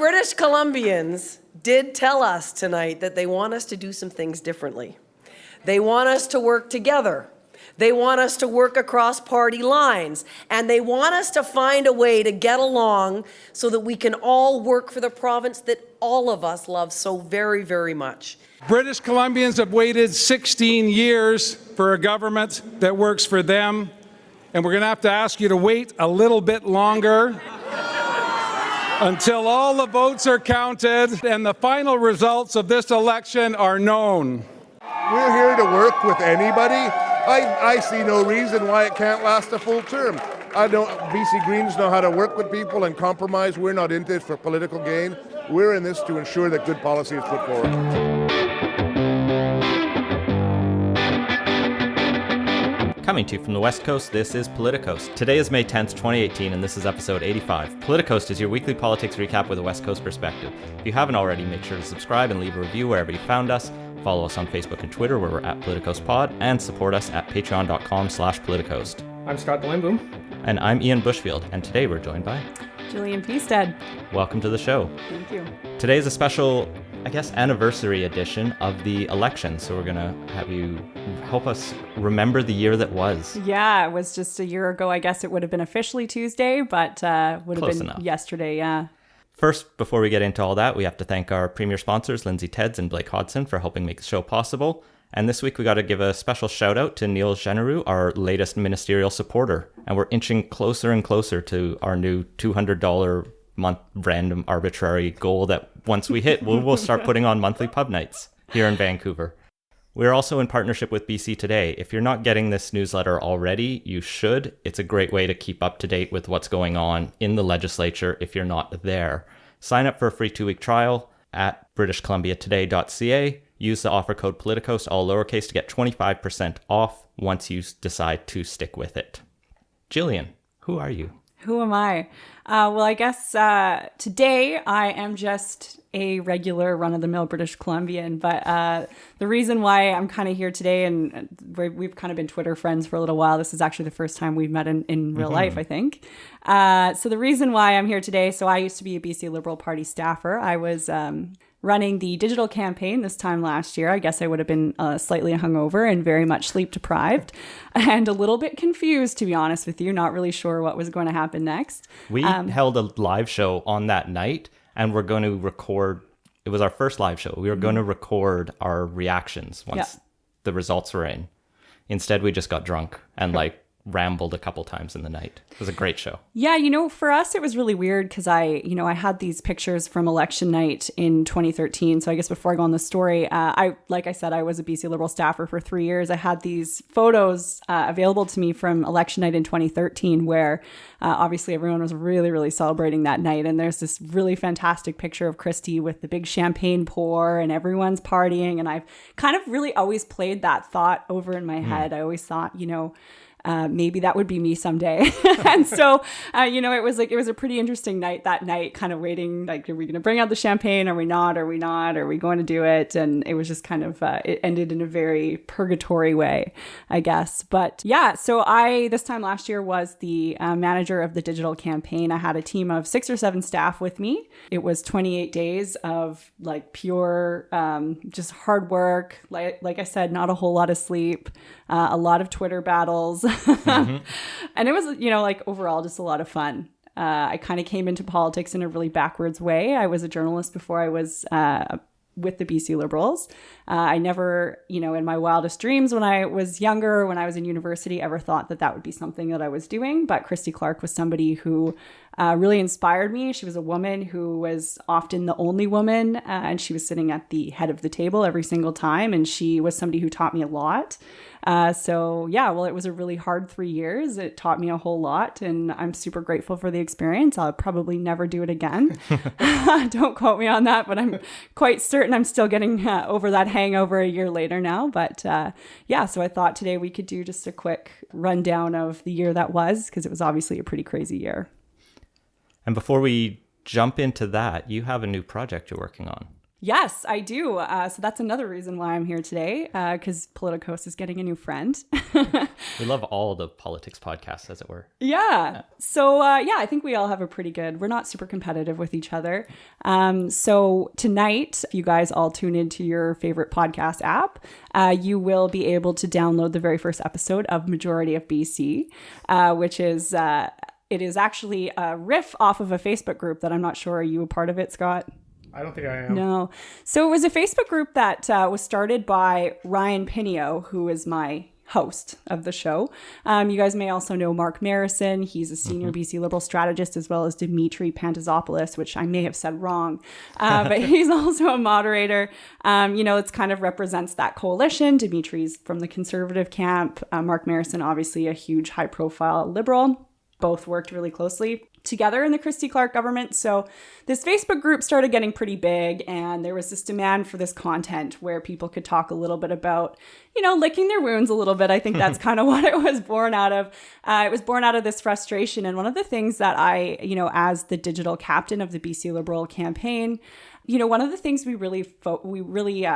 British Columbians did tell us tonight that they want us to do some things differently. They want us to work together. They want us to work across party lines. And they want us to find a way to get along so that we can all work for the province that all of us love so very, very much. British Columbians have waited 16 years for a government that works for them. And we're going to have to ask you to wait a little bit longer until all the votes are counted and the final results of this election are known. We're here to work with anybody. I see no reason why it can't last a full term. BC Greens know how to work with people and compromise. We're not in this for political gain. We're in this to ensure that good policy is put forward. Coming to you from the West Coast, this is Politicoast. Today is May 10th, 2018, and this is episode 85. Politicoast is your weekly politics recap with a West Coast perspective. If you haven't already, make sure to subscribe and leave a review wherever you found us. Follow us on Facebook and Twitter, where we're at PoliticoastPod, and support us at patreon.com/Politicoast. I'm Scott Delamboom. And I'm Ian Bushfield, and today we're joined by Jillian P Stead. Welcome to the show. Thank you. Today is a special, anniversary edition of the election, so we're going to have you help us remember the year that was. Yeah, it was just a year ago. I guess it would have been officially Tuesday, but would have Close been enough. Yesterday, yeah. First, before we get into all that, we have to thank our premier sponsors, Lindsay Teds and Blake Hodson, for helping make the show possible. And this week, we got to give a special shout out to Neil Genereux, our latest ministerial supporter. And we're inching closer and closer to our new $200 month random arbitrary goal that once we hit, we'll start putting on monthly pub nights here in Vancouver. We're also in partnership with BC Today. If you're not getting this newsletter already, you should. It's a great way to keep up to date with what's going on in the legislature if you're not there. Sign up for a free 2-week trial at britishcolumbiatoday.ca. Use the offer code POLITICOAST, all lowercase, to get 25% off once you decide to stick with it. Jillian, who are you? Who am I? Well, I guess today I am just a regular run-of-the-mill British Columbian, but the reason why I'm kind of here today, and we've kind of been Twitter friends for a little while. This is actually the first time we've met in real life, I think. So the reason why I'm here today, so I used to be a BC Liberal Party staffer. I was running the digital campaign this time last year. I guess I would have been slightly hungover and very much sleep deprived and a little bit confused, to be honest with you, not really sure what was going to happen next. We held a live show on that night, and we're going to record. It was our first live show. We were going to record our reactions once the results were in. Instead, we just got drunk and rambled a couple times in the night. It was a great show. Yeah, for us, it was really weird because I had these pictures from election night in 2013. So I guess before I go on the story, like I said, I was a BC Liberal staffer for 3 years. I had these photos available to me from election night in 2013 where obviously everyone was really, really celebrating that night. And there's this really fantastic picture of Christy with the big champagne pour and everyone's partying. And I've kind of really always played that thought over in my head. I always thought, maybe that would be me someday. And so, it was a pretty interesting night that night, kind of waiting, are we going to bring out the champagne? Are we not? Are we not? Are we going to do it? And it was just kind of, it ended in a very purgatory way, I guess. But yeah, so this time last year was the manager of the digital campaign. I had a team of 6 or 7 staff with me. It was 28 days of pure, just hard work. Like I said, not a whole lot of sleep, a lot of Twitter battles. And it was, overall just a lot of fun. I kind of came into politics in a really backwards way. I was a journalist before I was with the BC Liberals. I never, in my wildest dreams when I was younger, when I was in university, ever thought that would be something that I was doing. But Christy Clark was somebody who really inspired me. She was a woman who was often the only woman, and she was sitting at the head of the table every single time. And she was somebody who taught me a lot. It was a really hard 3 years. It taught me a whole lot, and I'm super grateful for the experience. I'll probably never do it again. Don't quote me on that, but I'm quite certain I'm still getting over that hangover a year later now. But so I thought today we could do just a quick rundown of the year that was, because it was obviously a pretty crazy year. And before we jump into that, you have a new project you're working on. Yes, I do. So that's another reason why I'm here today, because Politicos is getting a new friend. We love all the politics podcasts, as it were. Yeah. So, I think we all have a pretty good, we're not super competitive with each other. So tonight, if you guys all tune into your favorite podcast app, you will be able to download the very first episode of Majority of BC, which is, it is actually a riff off of a Facebook group that I'm not sure, are you a part of it, Scott? I don't think I am. No. So it was a Facebook group that was started by Ryan Pinio, who is my host of the show. You guys may also know Mark Marison. He's a senior BC Liberal strategist, as well as Dimitri Pantazopoulos, which I may have said wrong. But he's also a moderator. It's kind of represents that coalition. Dimitri's from the conservative camp. Mark Marison, obviously a huge high profile Liberal. Both worked really closely together in the Christy Clark government. So this Facebook group started getting pretty big, and there was this demand for this content where people could talk a little bit about, licking their wounds a little bit. I think that's kind of what it was born out of. It was born out of this frustration. And one of the things that I, as the digital captain of the BC Liberal campaign, one of the things we really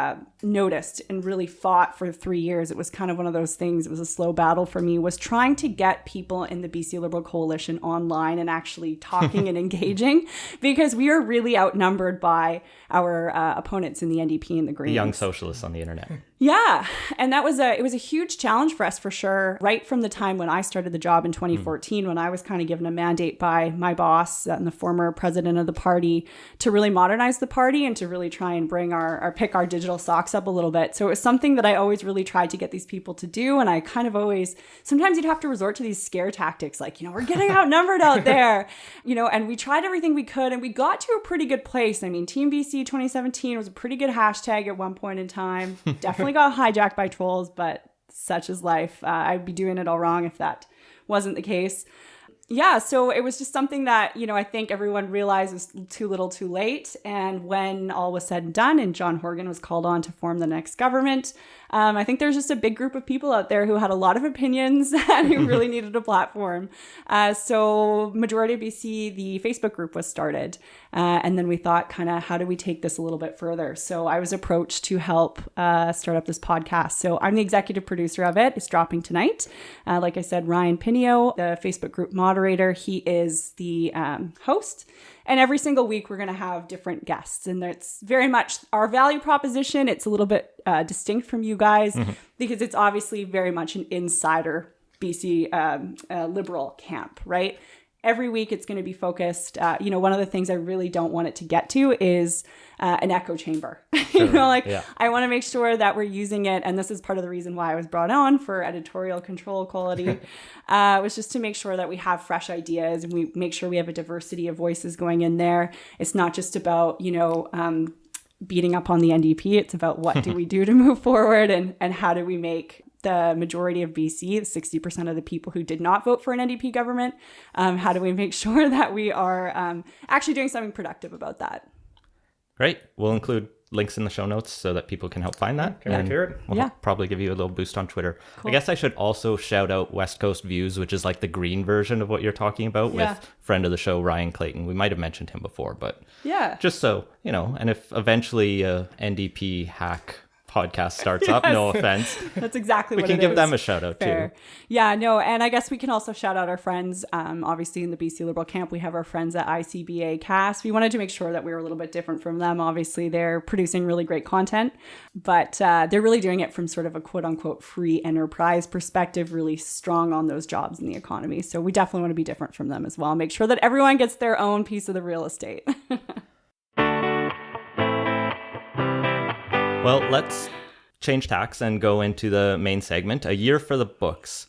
noticed and really fought for 3 years, it was kind of one of those things, it was a slow battle for me, was trying to get people in the BC Liberal Coalition online and actually talking and engaging, because we are really outnumbered by our opponents in the NDP and the Greens. The young socialists on the internet. Yeah. And it was a huge challenge for us, for sure. Right from the time when I started the job in 2014, when I was kind of given a mandate by my boss and the former president of the party to really modernize the party and to really try and bring pick our digital socks up a little bit. So it was something that I always really tried to get these people to do. And I kind of always, sometimes you'd have to resort to these scare tactics, like, we're getting outnumbered out there, and we tried everything we could, and we got to a pretty good place. I mean, Team BC 2017 was a pretty good hashtag at one point in time. Definitely got hijacked by trolls, but such is life. I'd be doing it all wrong if that wasn't the case. Yeah, so it was just something that, I think everyone realized was too little too late. And when all was said and done and John Horgan was called on to form the next government, I think there's just a big group of people out there who had a lot of opinions and who really needed a platform. So Majority of BC, the Facebook group was started. And then we thought how do we take this a little bit further? So I was approached to help start up this podcast. So I'm the executive producer of it. It's dropping tonight. Like I said, Ryan Pinio, the Facebook group moderator, he is the host. And every single week we're going to have different guests. And it's very much our value proposition. It's a little bit distinct from you guys because it's obviously very much an insider BC Liberal camp, right? Every week it's going to be focused. One of the things I really don't want it to get to is an echo chamber. Sure. I want to make sure that we're using it. And this is part of the reason why I was brought on for editorial control quality, was just to make sure that we have fresh ideas and we make sure we have a diversity of voices going in there. It's not just about, beating up on the NDP. It's about what do we do to move forward and how do we make the majority of BC, 60% of the people who did not vote for an NDP government, how do we make sure that we are actually doing something productive about that? Great. We'll include links in the show notes so that people can help find that. Can I hear it? We'll probably give you a little boost on Twitter. Cool. I guess I should also shout out West Coast Views, which is like the green version of what you're talking about with friend of the show, Ryan Clayton. We might have mentioned him before, but just so, and if eventually NDP hack podcast starts up, no offense. That's exactly what it is. We can give them a shout out too. Yeah, no, and I guess we can also shout out our friends. Obviously in the BC Liberal camp, we have our friends at ICBA Cast. We wanted to make sure that we were a little bit different from them. Obviously, they're producing really great content, but they're really doing it from sort of a quote unquote free enterprise perspective, really strong on those jobs in the economy. So we definitely want to be different from them as well. Make sure that everyone gets their own piece of the real estate. Well, let's change tacks and go into the main segment, A Year for the Books.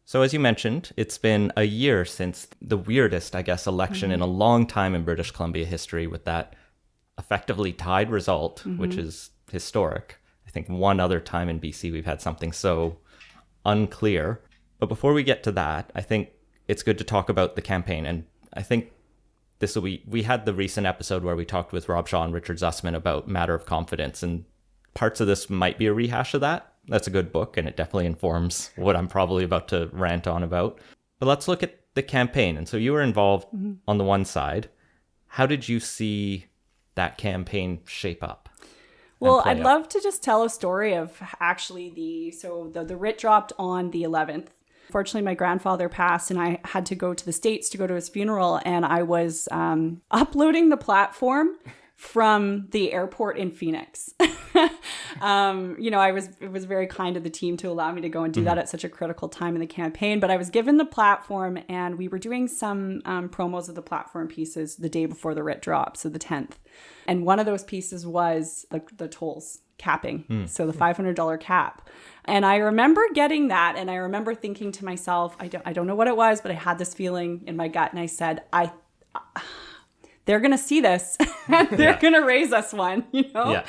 So as you mentioned, it's been a year since the weirdest, I guess, election in a long time in British Columbia history, with that effectively tied result, which is historic. I think one other time in BC we've had something so unclear. But before we get to that, I think it's good to talk about the campaign. And I think we had the recent episode where we talked with Rob Shaw and Richard Zussman about Matter of Confidence, and parts of this might be a rehash of that. That's a good book, and it definitely informs what I'm probably about to rant on about. But let's look at the campaign. And so you were involved on the one side. How did you see that campaign shape up? Well, I'd love to just tell a story of actually the writ dropped on the 11th. Fortunately, my grandfather passed and I had to go to the States to go to his funeral, and I was uploading the platform from the airport in Phoenix. It was very kind of the team to allow me to go and do that at such a critical time in the campaign. But I was given the platform, and we were doing some promos of the platform pieces the day before the writ drop, so the 10th. And one of those pieces was the tolls capping, so the $500 cap. And I remember getting that, and I remember thinking to myself, I don't know what it was, but I had this feeling in my gut, and I said, they're going to see this and they're going to raise us one, Yeah.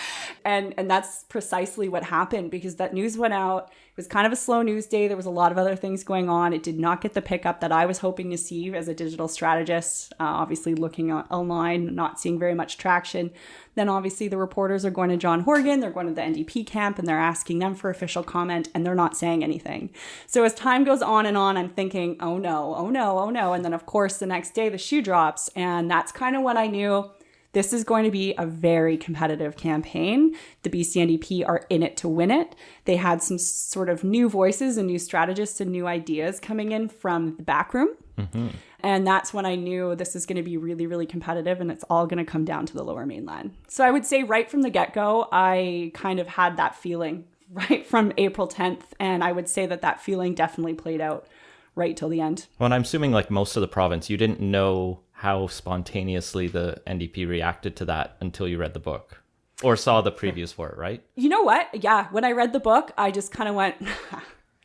And that's precisely what happened, because that news went out. It was kind of a slow news day. There was a lot of other things going on. It did not get the pickup that I was hoping to see as a digital strategist. Obviously looking online, not seeing very much traction. Then obviously the reporters are going to John Horgan, they're going to the NDP camp, and they're asking them for official comment, and they're not saying anything. So as time goes on and on, I'm thinking, oh no, oh no, oh no. And then of course the next day the shoe drops, and that's kind of when I knew this is going to be a very competitive campaign. The BC NDP are in it to win it. They had some sort of new voices and new strategists and new ideas coming in from the back room. Mm-hmm. And that's when I knew this is going to be really, really competitive, and it's all going to come down to the Lower Mainland. So I would say right from the get-go, I kind of had that feeling right from April 10th. And I would say that feeling definitely played out right till the end. Well, and I'm assuming like most of the province, you didn't know how spontaneously the NDP reacted to that until you read the book or saw the previews for it, right? You know what? Yeah. When I read the book, I just kind of went...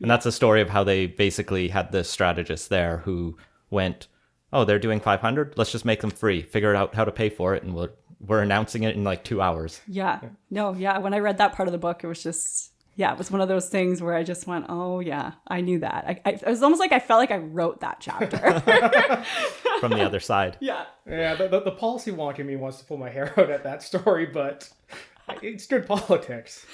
And that's a story of how they basically had the strategist there who went, oh, they're doing 500? Let's just make them free. Figure out how to pay for it, and we're announcing it in like 2 hours. Yeah. No, yeah. When I read that part of the book, it was just... Yeah, it was one of those things where I just went, oh, yeah, I knew that. It was almost like I felt like I wrote that chapter. From the other side. Yeah. Yeah, the policy wonk in me wants to pull my hair out at that story, but it's good politics.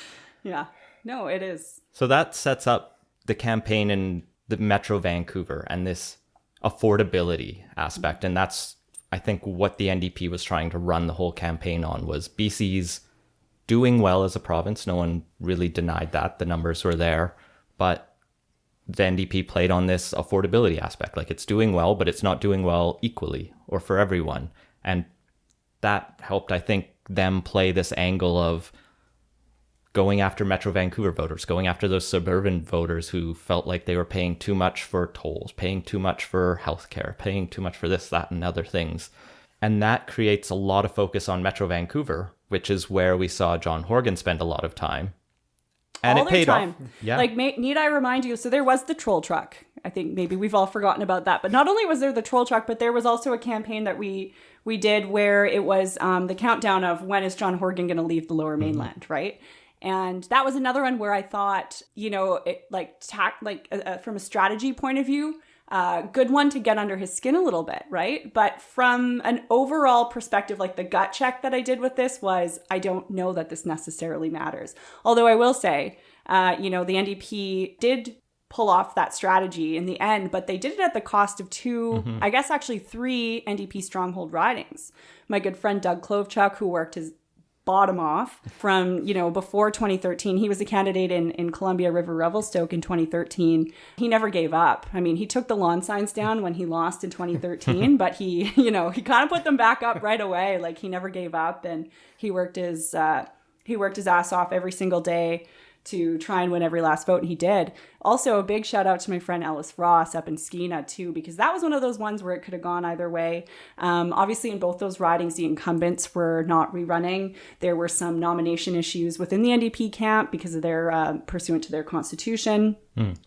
Yeah. No, it is. So that sets up the campaign in the Metro Vancouver and this affordability aspect. And that's, I think, what the NDP was trying to run the whole campaign on, was BC's doing well as a province. No one really denied that. The numbers were there. But the NDP played on this affordability aspect. Like, it's doing well, but it's not doing well equally or for everyone. And that helped, I think, them play this angle of going after Metro Vancouver voters, going after those suburban voters who felt like they were paying too much for tolls, paying too much for healthcare, paying too much for this, that, and other things. And that creates a lot of focus on Metro Vancouver, which is where we saw John Horgan spend a lot of time. And all it paid time. off. Yeah. Like, need I remind you, so there was the troll truck. I think maybe we've all forgotten about that. But not only was there the troll truck, but there was also a campaign that we did where it was the countdown of when is John Horgan going to leave the Lower Mainland, right? And that was another one where I thought, from a strategy point of view, good one to get under his skin a little bit, right? But from an overall perspective, like the gut check that I did with this was, I don't know that this necessarily matters. Although I will say, the NDP did pull off that strategy in the end, but they did it at the cost of three NDP stronghold ridings. My good friend Doug Klovchuk, who worked his bottom off from, before 2013. He was a candidate in Columbia River Revelstoke in 2013. He never gave up. I mean, he took the lawn signs down when he lost in 2013, but he kind of put them back up right away. Like, he never gave up, and he worked his ass off every single day to try and win every last vote, and he did. Also, a big shout out to my friend Ellis Ross up in Skeena too, because that was one of those ones where it could have gone either way. Obviously, in both those ridings, the incumbents were not rerunning. There were some nomination issues within the NDP camp because of their pursuant to their constitution.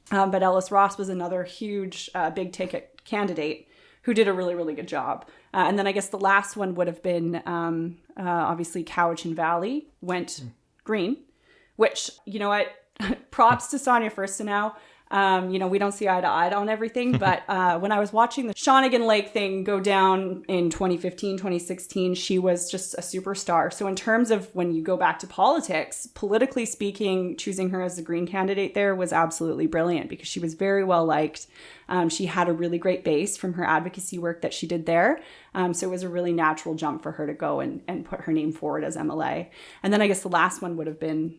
But Ellis Ross was another huge, big ticket candidate who did a really, really good job. And then I guess the last one would have been obviously Cowichan Valley went green. Which, you know what, props to Sonia Furstenau. We don't see eye to eye on everything, but when I was watching the Shawnigan Lake thing go down in 2015, 2016, she was just a superstar. So in terms of when you go back to politics, politically speaking, choosing her as the Green candidate there was absolutely brilliant because she was very well liked. She had a really great base from her advocacy work that she did there. So it was a really natural jump for her to go and put her name forward as MLA. And then I guess the last one would have been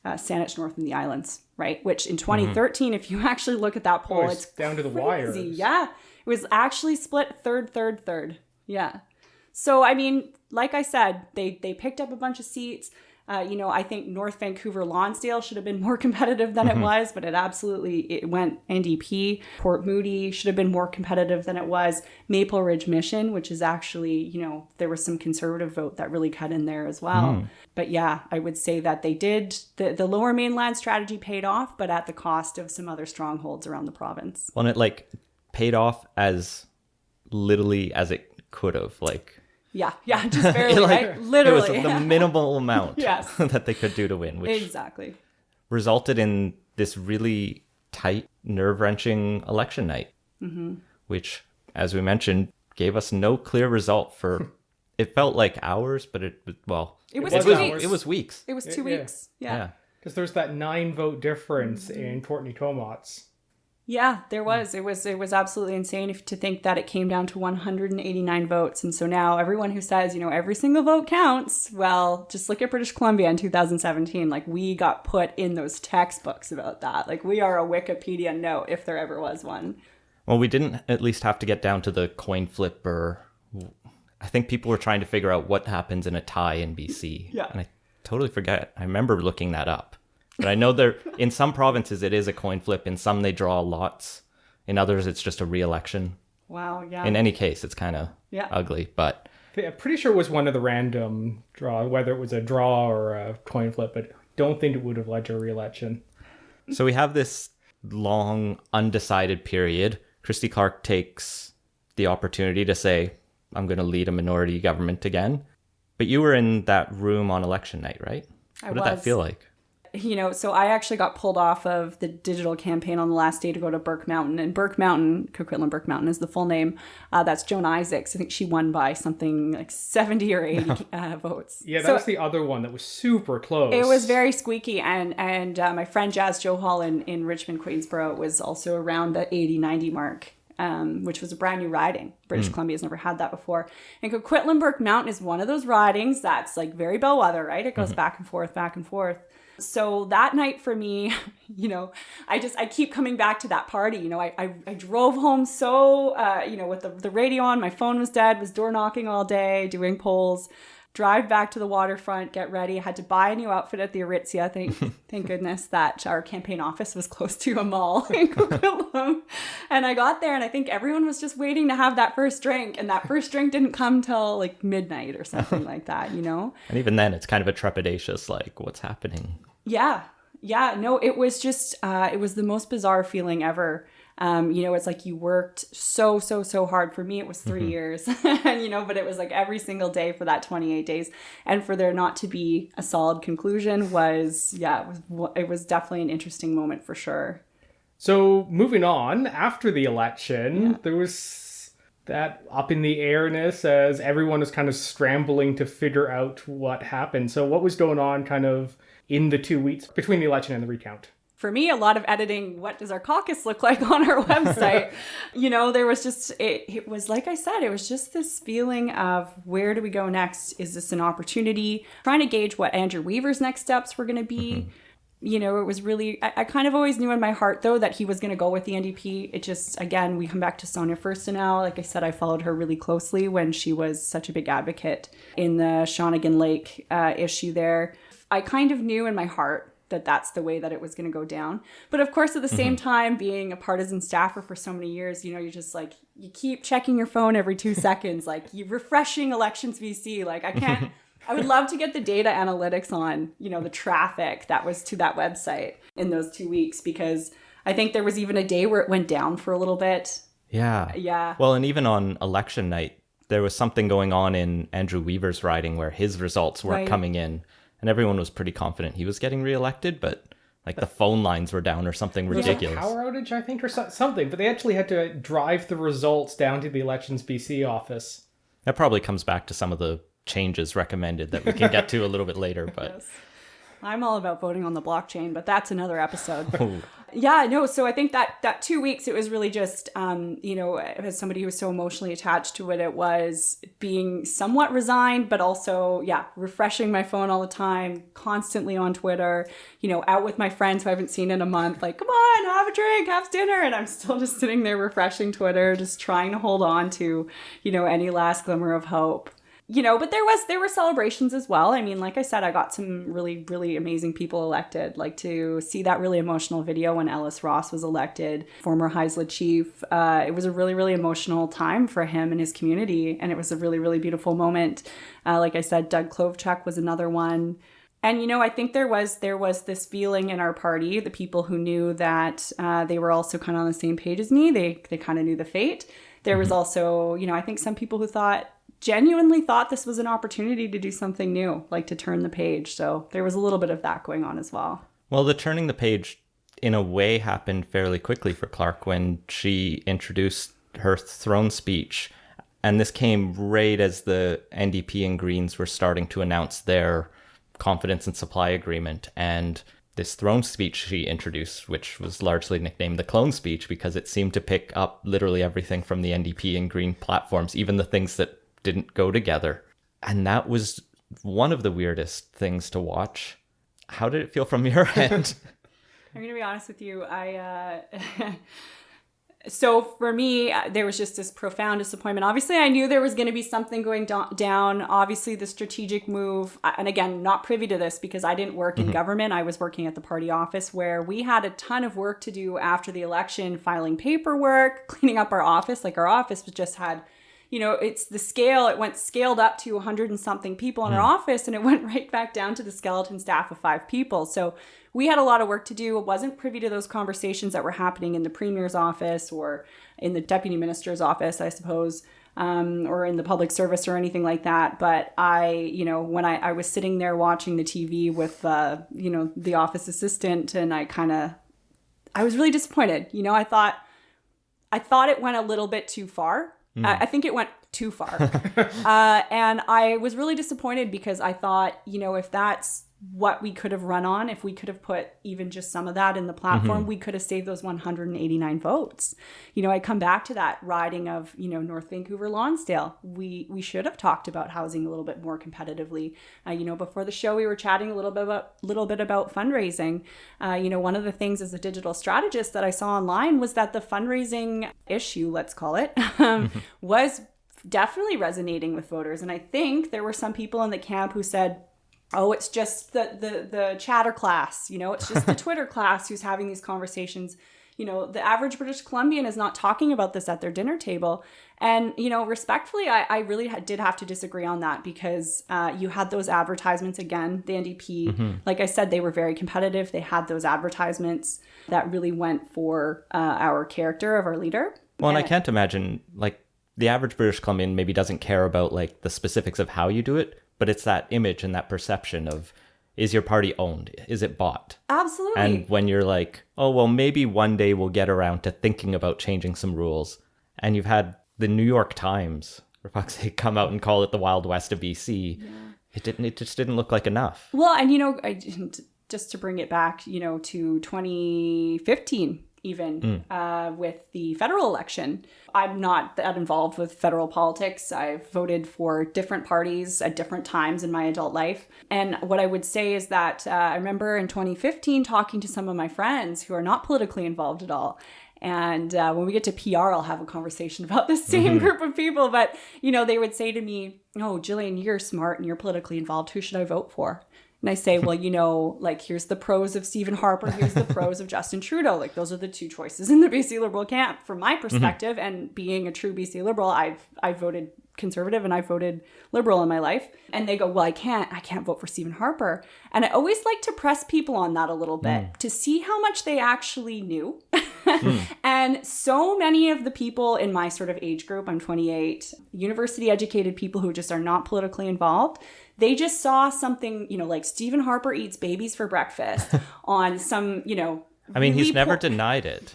Saanich North in the Islands, right? Which in 2013, if you actually look at that poll, it's down to the crazy. wires. Yeah. It was actually split third. Yeah. So, I mean, like I said, they picked up a bunch of seats. I think North Vancouver Lonsdale should have been more competitive than it was, but it went NDP. Port Moody should have been more competitive than it was. Maple Ridge Mission, which is actually, there was some conservative vote that really cut in there as well. But yeah, I would say that they did, the Lower Mainland strategy paid off, but at the cost of some other strongholds around the province. Well, and it paid off as littly as it could have. Yeah, just barely, right? Literally. It was the minimal amount Yes. that they could do to win, which Exactly. resulted in this really tight, nerve-wrenching election night, which, as we mentioned, gave us no clear result for, it felt like hours, but it was 2 was weeks. hours. It was weeks. It was 2 weeks. Yeah. Because there's that 9-vote difference in Courtney Tomots. Yeah, there was. It was absolutely insane to think that it came down to 189 votes. And so now everyone who says, every single vote counts, well, just look at British Columbia in 2017. We got put in those textbooks about that. We are a Wikipedia note if there ever was one. Well, we didn't at least have to get down to the coin flip or I think people were trying to figure out what happens in a tie in BC. Yeah. And I totally forget. I remember looking that up. But I know there in some provinces it is a coin flip. In some they draw lots. In others it's just a re-election. Wow, yeah. In any case, it's kind of ugly. But I'm pretty sure it was one of the random draw, whether it was a draw or a coin flip, but don't think it would have led to a re-election. so we have this long undecided period. Christy Clark takes the opportunity to say, I'm going to lead a minority government again. But you were in that room on election night, right? What did that feel like? So I actually got pulled off of the digital campaign on the last day to go to Burke Mountain. And Burke Mountain, Coquitlam Burke Mountain is the full name. That's Joan Isaacs. I think she won by something like 70 or 80 votes. Yeah, that was the other one that was super close. It was very squeaky. And my friend Jazz Joe Hall in Richmond, Queensborough was also around the 80-90 mark. Which was a brand new riding. British Columbia has never had that before. And Coquitlam Burke Mountain is one of those ridings that's very bellwether, right? It goes back and forth, back and forth. So that night for me, I keep coming back to that party. I drove home so, with the radio on, my phone was dead, was door knocking all day, doing polls, drive back to the waterfront, get ready. I had to buy a new outfit at the Aritzia. Thank goodness that our campaign office was close to a mall in Coquitlam. And I got there and I think everyone was just waiting to have that first drink. And that first drink didn't come till midnight or something like that, And even then it's kind of a trepidatious, what's happening? Yeah. No, it was just, it was the most bizarre feeling ever. It's you worked so hard. For me, it was 3 years, and, but it was every single day for that 28 days. And for there not to be a solid conclusion it was definitely an interesting moment for sure. So moving on, after the election, there was that up in the airness as everyone was kind of scrambling to figure out what happened. So what was going on kind of in the 2 weeks between the election and the recount? For me, a lot of editing, what does our caucus look like on our website? There was just, it was like I said, it was just this feeling of where do we go next? Is this an opportunity? Trying to gauge what Andrew Weaver's next steps were going to be. It was really, I kind of always knew in my heart, though, that he was going to go with the NDP. It just, again, we come back to Sonia Furstenau. Like I said, I followed her really closely when she was such a big advocate in the Shawnigan Lake issue there. I kind of knew in my heart that that's the way that it was going to go down. But of course, at the same time, being a partisan staffer for so many years, you're just you keep checking your phone every 2 seconds, you're refreshing Elections BC. I can't, I would love to get the data analytics on, the traffic that was to that website in those 2 weeks, because I think there was even a day where it went down for a little bit. Yeah. Yeah. Well, and even on election night, there was something going on in Andrew Weaver's riding where his results weren't coming in. And everyone was pretty confident he was getting reelected, but Like the phone lines were down or something There was a ridiculous. power outage, I think, or something. But they actually had to drive the results down to the Elections BC office. That probably comes back to some of the changes recommended that we can get to a little bit later. But Yes. I'm all about voting on the blockchain, but that's another episode. Oh. Yeah, no, so I think that 2 weeks, it was really just, as somebody who was so emotionally attached to it was being somewhat resigned, but also, refreshing my phone all the time, constantly on Twitter, out with my friends who I haven't seen in a month, like, come on, have a drink, have dinner. And I'm still just sitting there refreshing Twitter, just trying to hold on to, any last glimmer of hope. But there were celebrations as well. I mean, like I said, I got some really, really amazing people elected. Like to see that really emotional video when Ellis Ross was elected, former Haisla chief. It was a really, really emotional time for him and his community. And it was a really, really beautiful moment. Like I said, Doug Klovchuk was another one. And, I think there was this feeling in our party, the people who knew that they were also kind of on the same page as me. They kind of knew the fate. There was also, I think some people who genuinely thought this was an opportunity to do something new, like to turn the page. So there was a little bit of that going on as well. Well, the turning the page in a way happened fairly quickly for Clark when she introduced her throne speech. And this came right as the NDP and Greens were starting to announce their confidence and supply agreement. And this throne speech she introduced, which was largely nicknamed the clone speech because it seemed to pick up literally everything from the NDP and Green platforms, even the things that didn't go together. And that was one of the weirdest things to watch. How did it feel from your end? I'm going to be honest with you. So for me, there was just this profound disappointment. Obviously, I knew there was going to be something going down. Obviously, the strategic move, and again, not privy to this because I didn't work in government. I was working at the party office where we had a ton of work to do after the election, filing paperwork, cleaning up our office. Like our office just had, it's the scale. It went scaled up to 100 and something people in our office, and it went right back down to the skeleton staff of 5 people. So we had a lot of work to do. I wasn't privy to those conversations that were happening in the premier's office or in the deputy minister's office, I suppose, or in the public service or anything like that. But when I was sitting there watching the TV with, the office assistant, and I was really disappointed. I thought it went a little bit too far. I think it went too far. And I was really disappointed because I thought, if that's what we could have run on, if we could have put even just some of that in the platform, we could have saved those 189 votes. I come back to that riding of, North Vancouver, Lonsdale. We should have talked about housing a little bit more competitively. Before the show, we were chatting a little bit about fundraising. One of the things as a digital strategist that I saw online was that the fundraising issue, let's call it, was definitely resonating with voters. And I think there were some people in the camp who said, oh, it's just the chatter class, it's just the Twitter class who's having these conversations. The average British Columbian is not talking about this at their dinner table. And, respectfully, I really did have to disagree on that because you had those advertisements again, the NDP. Like I said, they were very competitive. They had those advertisements that really went for our character of our leader. Well, and I can't imagine, the average British Columbian maybe doesn't care about, the specifics of how you do it, but it's that image and that perception of, is your party owned? Is it bought? Absolutely. And when you're like, oh, well, maybe one day we'll get around to thinking about changing some rules. And you've had the New York Times, for fuck's sake, come out and call it the Wild West of BC. Yeah. It just didn't look like enough. Well, and, just to bring it back, to 2015, even with the federal election. I'm not that involved with federal politics. I've voted for different parties at different times in my adult life. And what I would say is that I remember in 2015 talking to some of my friends who are not politically involved at all. And when we get to PR, I'll have a conversation about the same group of people. But, they would say to me, oh, Jillian, you're smart and you're politically involved. Who should I vote for? And I say, well, here's the pros of Stephen Harper. Here's the pros of Justin Trudeau. Those are the 2 choices in the BC Liberal camp. From my perspective, and being a true BC Liberal, I've voted Conservative and I voted Liberal in my life. And they go, well, I can't vote for Stephen Harper. And I always like to press people on that a little bit to see how much they actually knew. And so many of the people in my sort of age group, I'm 28, university educated people who just are not politically involved, They just saw something, like Stephen Harper eats babies for breakfast on some, I mean, he's really never denied it.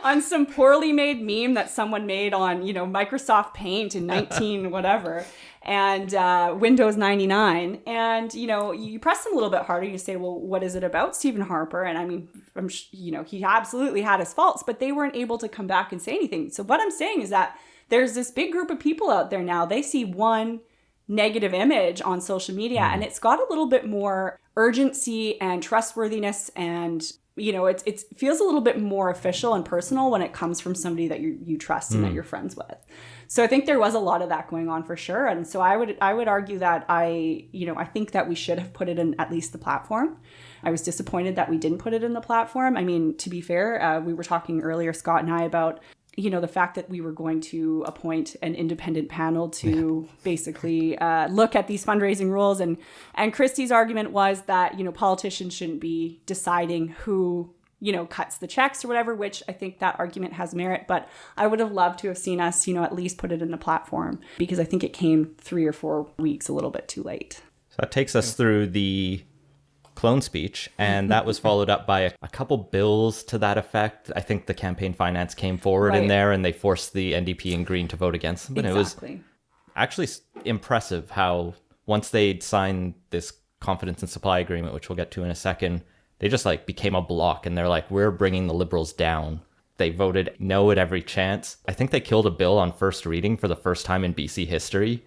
on some poorly made meme that someone made on, Microsoft Paint in 19 whatever, and Windows 99. And, you press them a little bit harder. You say, well, what is it about Stephen Harper? And I mean, he absolutely had his faults, but they weren't able to come back and say anything. So what I'm saying is that there's this big group of people out there now. They see one negative image on social media, and it's got a little bit more urgency and trustworthiness, and it feels a little bit more official and personal when it comes from somebody that you trust and that you're friends with. So I think there was a lot of that going on for sure. And so I would argue that I think that we should have put it in at least the platform. I was disappointed that we didn't put it in the platform. I mean, to be fair, we were talking earlier, Scott and I, about the fact that we were going to appoint an independent panel to basically look at these fundraising rules. And Christie's argument was that, politicians shouldn't be deciding who, cuts the checks or whatever, which I think that argument has merit. But I would have loved to have seen us, at least put it in the platform, because I think it came 3 or 4 weeks a little bit too late. So that takes us through the clone speech, and that was followed up by a couple bills to that effect. I think the campaign finance came forward in there, and they forced the NDP and Green to vote against them. But it was actually impressive how once they'd signed this confidence and supply agreement, which we'll get to in a second, they just became a block, and they're like, we're bringing the Liberals down. They voted no at every chance. I think they killed a bill on first reading for the first time in BC history,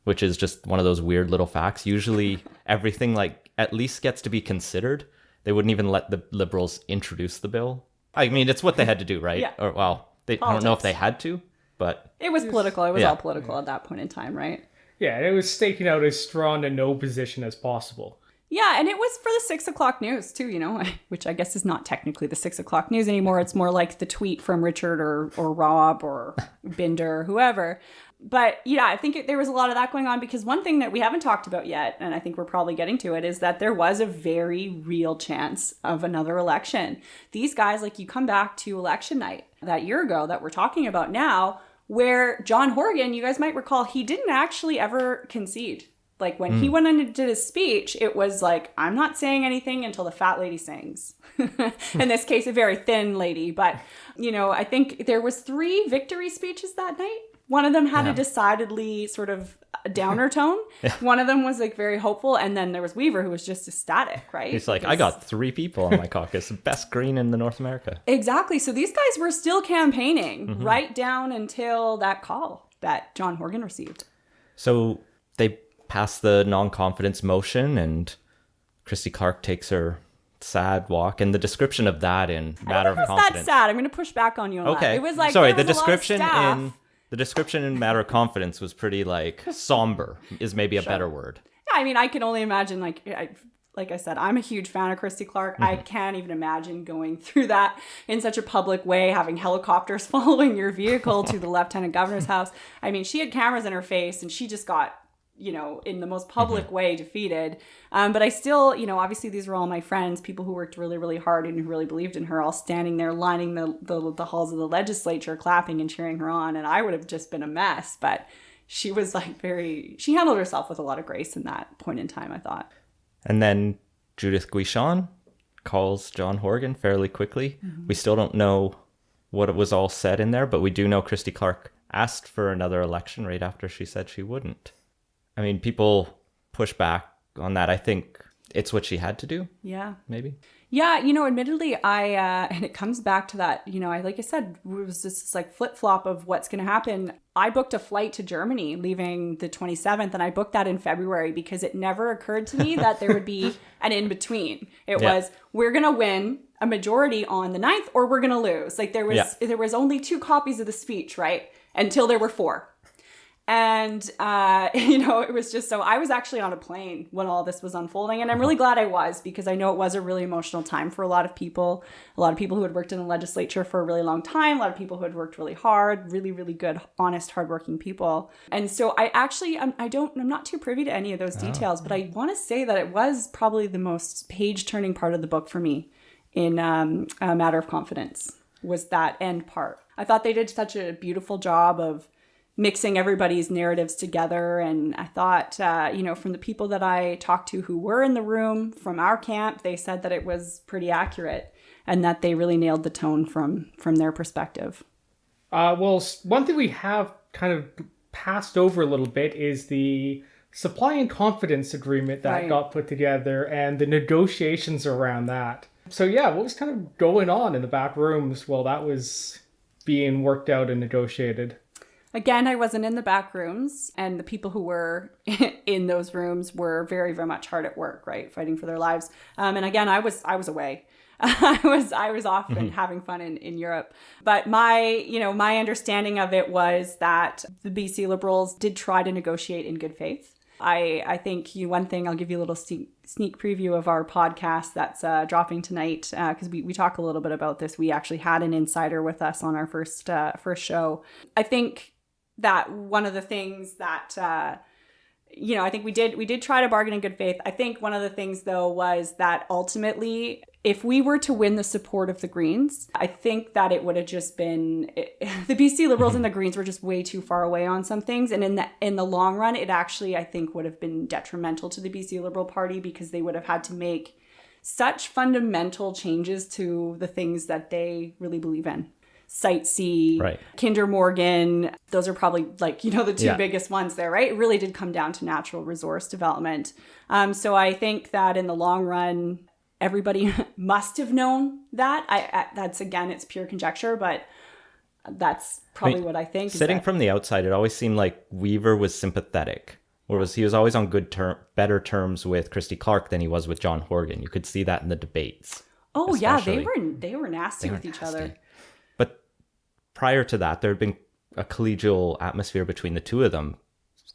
which is just one of those weird little facts. Usually everything at least gets to be considered. They wouldn't even let the Liberals introduce the bill. I mean, it's what they had to do, right? Yeah. Or, well, I don't know if they had to, but... It was political. It was all political at that point in time, right? Yeah, it was staking out as strong a no position as possible. Yeah, and it was for the 6 o'clock news too, which I guess is not technically the 6 o'clock news anymore. It's more like the tweet from Richard or Rob or Binder or whoever. But yeah, I think there was a lot of that going on, because one thing that we haven't talked about yet, and I think we're probably getting to it, is that there was a very real chance of another election. These guys, you come back to election night that year ago that we're talking about now, where John Horgan, you guys might recall, he didn't actually ever concede. When he went in and did his speech, it was I'm not saying anything until the fat lady sings. In this case, a very thin lady. But, I think there was 3 victory speeches that night. One of them had a decidedly sort of downer tone. One of them was very hopeful. And then there was Weaver, who was just ecstatic, right? He's I got 3 people on my caucus. Best Green in the North America. Exactly. So these guys were still campaigning right down until that call that John Horgan received. So they passed the non-confidence motion, and Christy Clark takes her sad walk, and the description of that in Matter of Confidence. That's sad. I'm going to push back on you on that. It was sorry, the description in Matter of Confidence was pretty somber is maybe a better word. Yeah, I mean, I can only imagine like I said, I'm a huge fan of Christy Clark. I can't even imagine going through that in such a public way, having helicopters following your vehicle to the Lieutenant Governor's house. I mean, she had cameras in her face, and she just got in the most public way defeated. But I still, obviously these were all my friends, people who worked really, really hard and who really believed in her, all standing there lining the halls of the legislature, clapping and cheering her on. And I would have just been a mess. But she was she handled herself with a lot of grace in that point in time, I thought. And then Judith Guichon calls John Horgan fairly quickly. We still don't know what it was all said in there, but we do know Christy Clark asked for another election right after she said she wouldn't. I mean, people push back on that. I think it's what she had to do. Yeah. Maybe. Yeah, admittedly, and it comes back to that, like I said, it was this flip-flop of what's going to happen. I booked a flight to Germany leaving the 27th, and I booked that in February because it never occurred to me that there would be an in-between. It was, we're going to win a majority on the 9th, or we're going to lose. There was only 2 copies of the speech, right? Until there were 4. And, it was just so I was actually on a plane when all this was unfolding. And I'm really glad I was, because I know it was a really emotional time for a lot of people who had worked in the legislature for a really long time, a lot of people who had worked really hard, really, really good, honest, hardworking people. And so I actually, I'm not too privy to any of those details, but I want to say that it was probably the most page turning part of the book for me in A Matter of Confidence, was that end part. I thought they did such a beautiful job of mixing everybody's narratives together. And I thought, from the people that I talked to who were in the room from our camp, they said that it was pretty accurate and that they really nailed the tone from their perspective. Well, one thing we have kind of passed over a little bit is the supply and confidence agreement that got put together and the negotiations around that. So yeah, what was kind of going on in the back rooms while that was being worked out and negotiated? Again, I wasn't in the back rooms, and the people who were in those rooms were very, very much hard at work, right, fighting for their lives. And again, I was away. I was off and having fun in Europe. But my understanding of it was that the BC Liberals did try to negotiate in good faith. I think one thing, I'll give you a little sneak preview of our podcast that's dropping tonight, because we talk a little bit about this. We actually had an insider with us on our first show. I think that one of the things that I think we did try to bargain in good faith. I think one of the things, though, was that ultimately, if we were to win the support of the Greens, I think that it would have just been the BC Liberals and the Greens were just way too far away on some things. And in the long run, it actually, I think, would have been detrimental to the BC Liberal Party, because they would have had to make such fundamental changes to the things that they really believe in. Site C, Kinder Morgan, those are probably the two biggest ones there, right? It really did come down to natural resource development. So I think that in the long run, everybody must have known that. That's, again, it's pure conjecture, but that's probably what I think. Sitting from the outside, it always seemed like Weaver was sympathetic. Whereas he was always on better terms with Christy Clark than he was with John Horgan. You could see that in the debates. Oh, especially. Yeah, they were nasty with each other. But prior to that, there had been a collegial atmosphere between the two of them.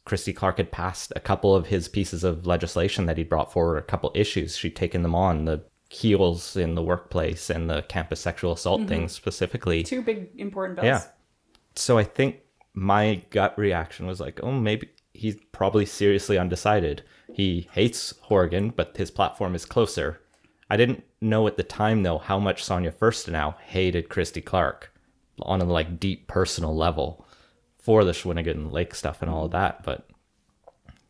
Christy Clark had passed a couple of his pieces of legislation that he brought forward, a couple issues. She'd taken them on, the heels in the workplace and the campus sexual assault things specifically. Two big important bills. Yeah. So I think my gut reaction was like, oh, maybe he's probably seriously undecided. He hates Horgan, but his platform is closer. I didn't know at the time, though, how much Sonia Furstenau hated Christy Clark on a deep personal level for the Shawinigan Lake stuff and all of that, but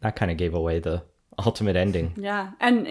that kind of gave away the ultimate ending. Yeah, and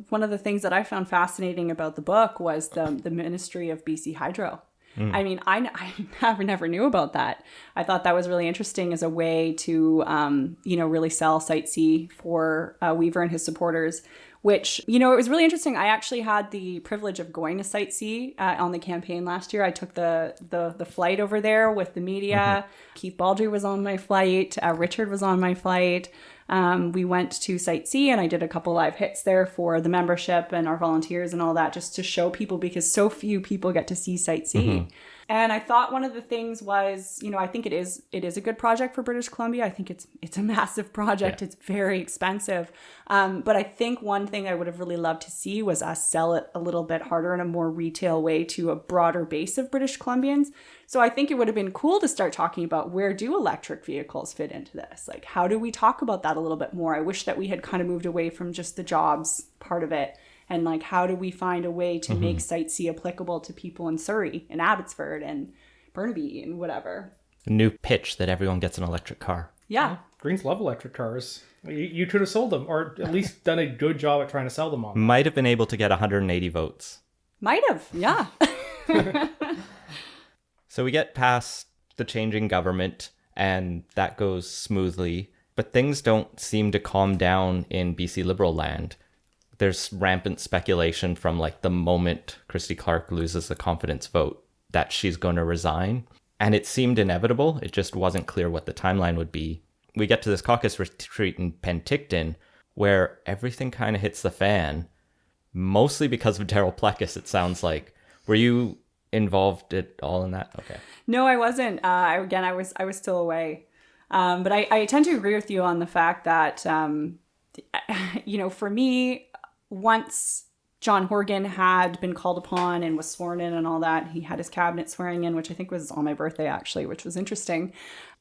one of the things that I found fascinating about the book was the Ministry of BC Hydro. I mean, I never knew about that. I thought that was really interesting as a way to, really sell Site C for Weaver and his supporters, which, it was really interesting. I actually had the privilege of going to Site C on the campaign last year. I took the flight over there with the media. Keith Baldry was on my flight. Richard was on my flight. We went to Site C and I did a couple live hits there for the membership and our volunteers and all that, just to show people, because so few people get to see Site C. And I thought one of the things was, I think it is a good project for British Columbia. I think it's a massive project. Yeah. It's very expensive. But I think one thing I would have really loved to see was us sell it a little bit harder in a more retail way to a broader base of British Columbians. So I think it would have been cool to start talking about, where do electric vehicles fit into this? How do we talk about that a little bit more? I wish that we had kind of moved away from just the jobs part of it. And how do we find a way to make Site C applicable to people in Surrey and Abbotsford and Burnaby and whatever? A new pitch that everyone gets an electric car. Yeah. Greens love electric cars. You could have sold them, or at least done a good job at trying to sell them on. Might have been able to get 180 votes. Might have, yeah. So we get past the changing government, and that goes smoothly. But things don't seem to calm down in BC Liberal land. There's rampant speculation from the moment Christy Clark loses the confidence vote that she's going to resign. And it seemed inevitable. It just wasn't clear what the timeline would be. We get to this caucus retreat in Penticton where everything kind of hits the fan, mostly because of Daryl Pleckus, it sounds like. Were you involved at all in that? Okay. No, I wasn't. I was still away. But I tend to agree with you on the fact that, for me, once John Horgan had been called upon and was sworn in and all that, he had his cabinet swearing in, which I think was on my birthday, actually, which was interesting.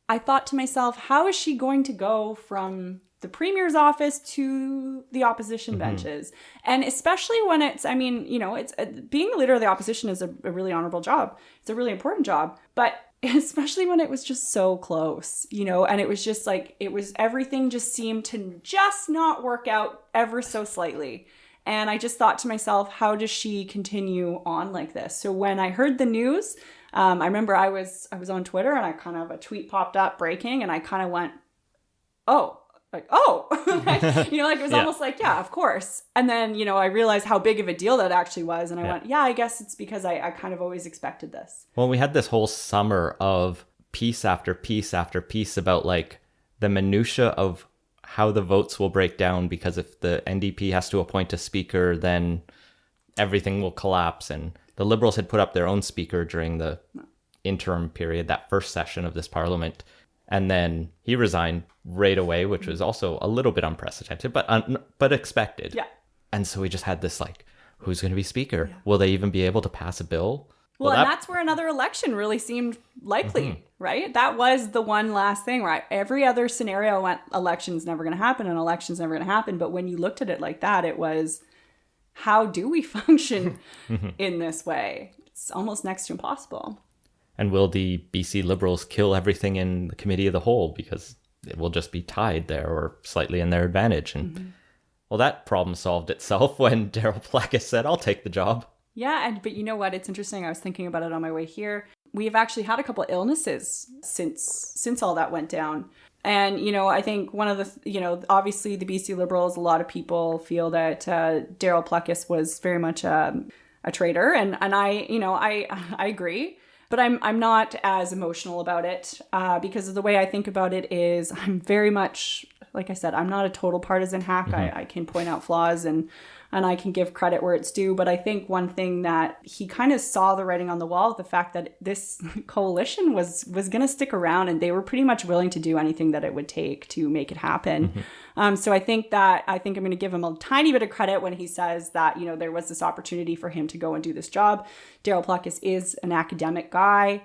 I thought to myself, how is she going to go from the premier's office to the opposition benches? And especially when it's being the leader of the opposition is a really honorable job. It's a really important job. But especially when it was just so close, and it was just like, everything just seemed to just not work out ever so slightly. And I just thought to myself, how does she continue on like this? So when I heard the news, I remember I was on Twitter and a tweet popped up breaking, and I kind of went, oh, like, oh, it was almost like, yeah, of course. And then, I realized how big of a deal that actually was. And I went, yeah, I guess it's because I kind of always expected this. Well, we had this whole summer of piece after piece after piece about like the minutia of how the votes will break down, because if the NDP has to appoint a speaker, then everything will collapse. And the Liberals had put up their own speaker during the interim period, that first session of this parliament. And then he resigned right away, which was also a little bit unprecedented, but expected. Yeah. And so we just had this like, who's going to be speaker? Yeah. Will they even be able to pass a bill? Well, and that's where another election really seemed likely, right? That was the one last thing, right? Every other scenario went, election's never going to happen and election's never going to happen. But when you looked at it like that, it was, how do we function in this way? It's almost next to impossible. And will the BC Liberals kill everything in the committee of the whole, because it will just be tied there or slightly in their advantage? And well, that problem solved itself when Daryl Plakis said, I'll take the job. Yeah, but you know what? It's interesting. I was thinking about it on my way here. We've actually had a couple of illnesses since all that went down. And, I think one of the, obviously the BC Liberals, a lot of people feel that Daryl Plakis was very much a traitor. And I agree. But I'm not as emotional about it because of the way I think about it is I'm very much, like I said, I'm not a total partisan hack. I can point out flaws and I can give credit where it's due. But I think one thing that he kind of saw the writing on the wall, the fact that this coalition was going to stick around and they were pretty much willing to do anything that it would take to make it happen. So I think I'm going to give him a tiny bit of credit when he says that, there was this opportunity for him to go and do this job. Daryl Plakis is an academic guy.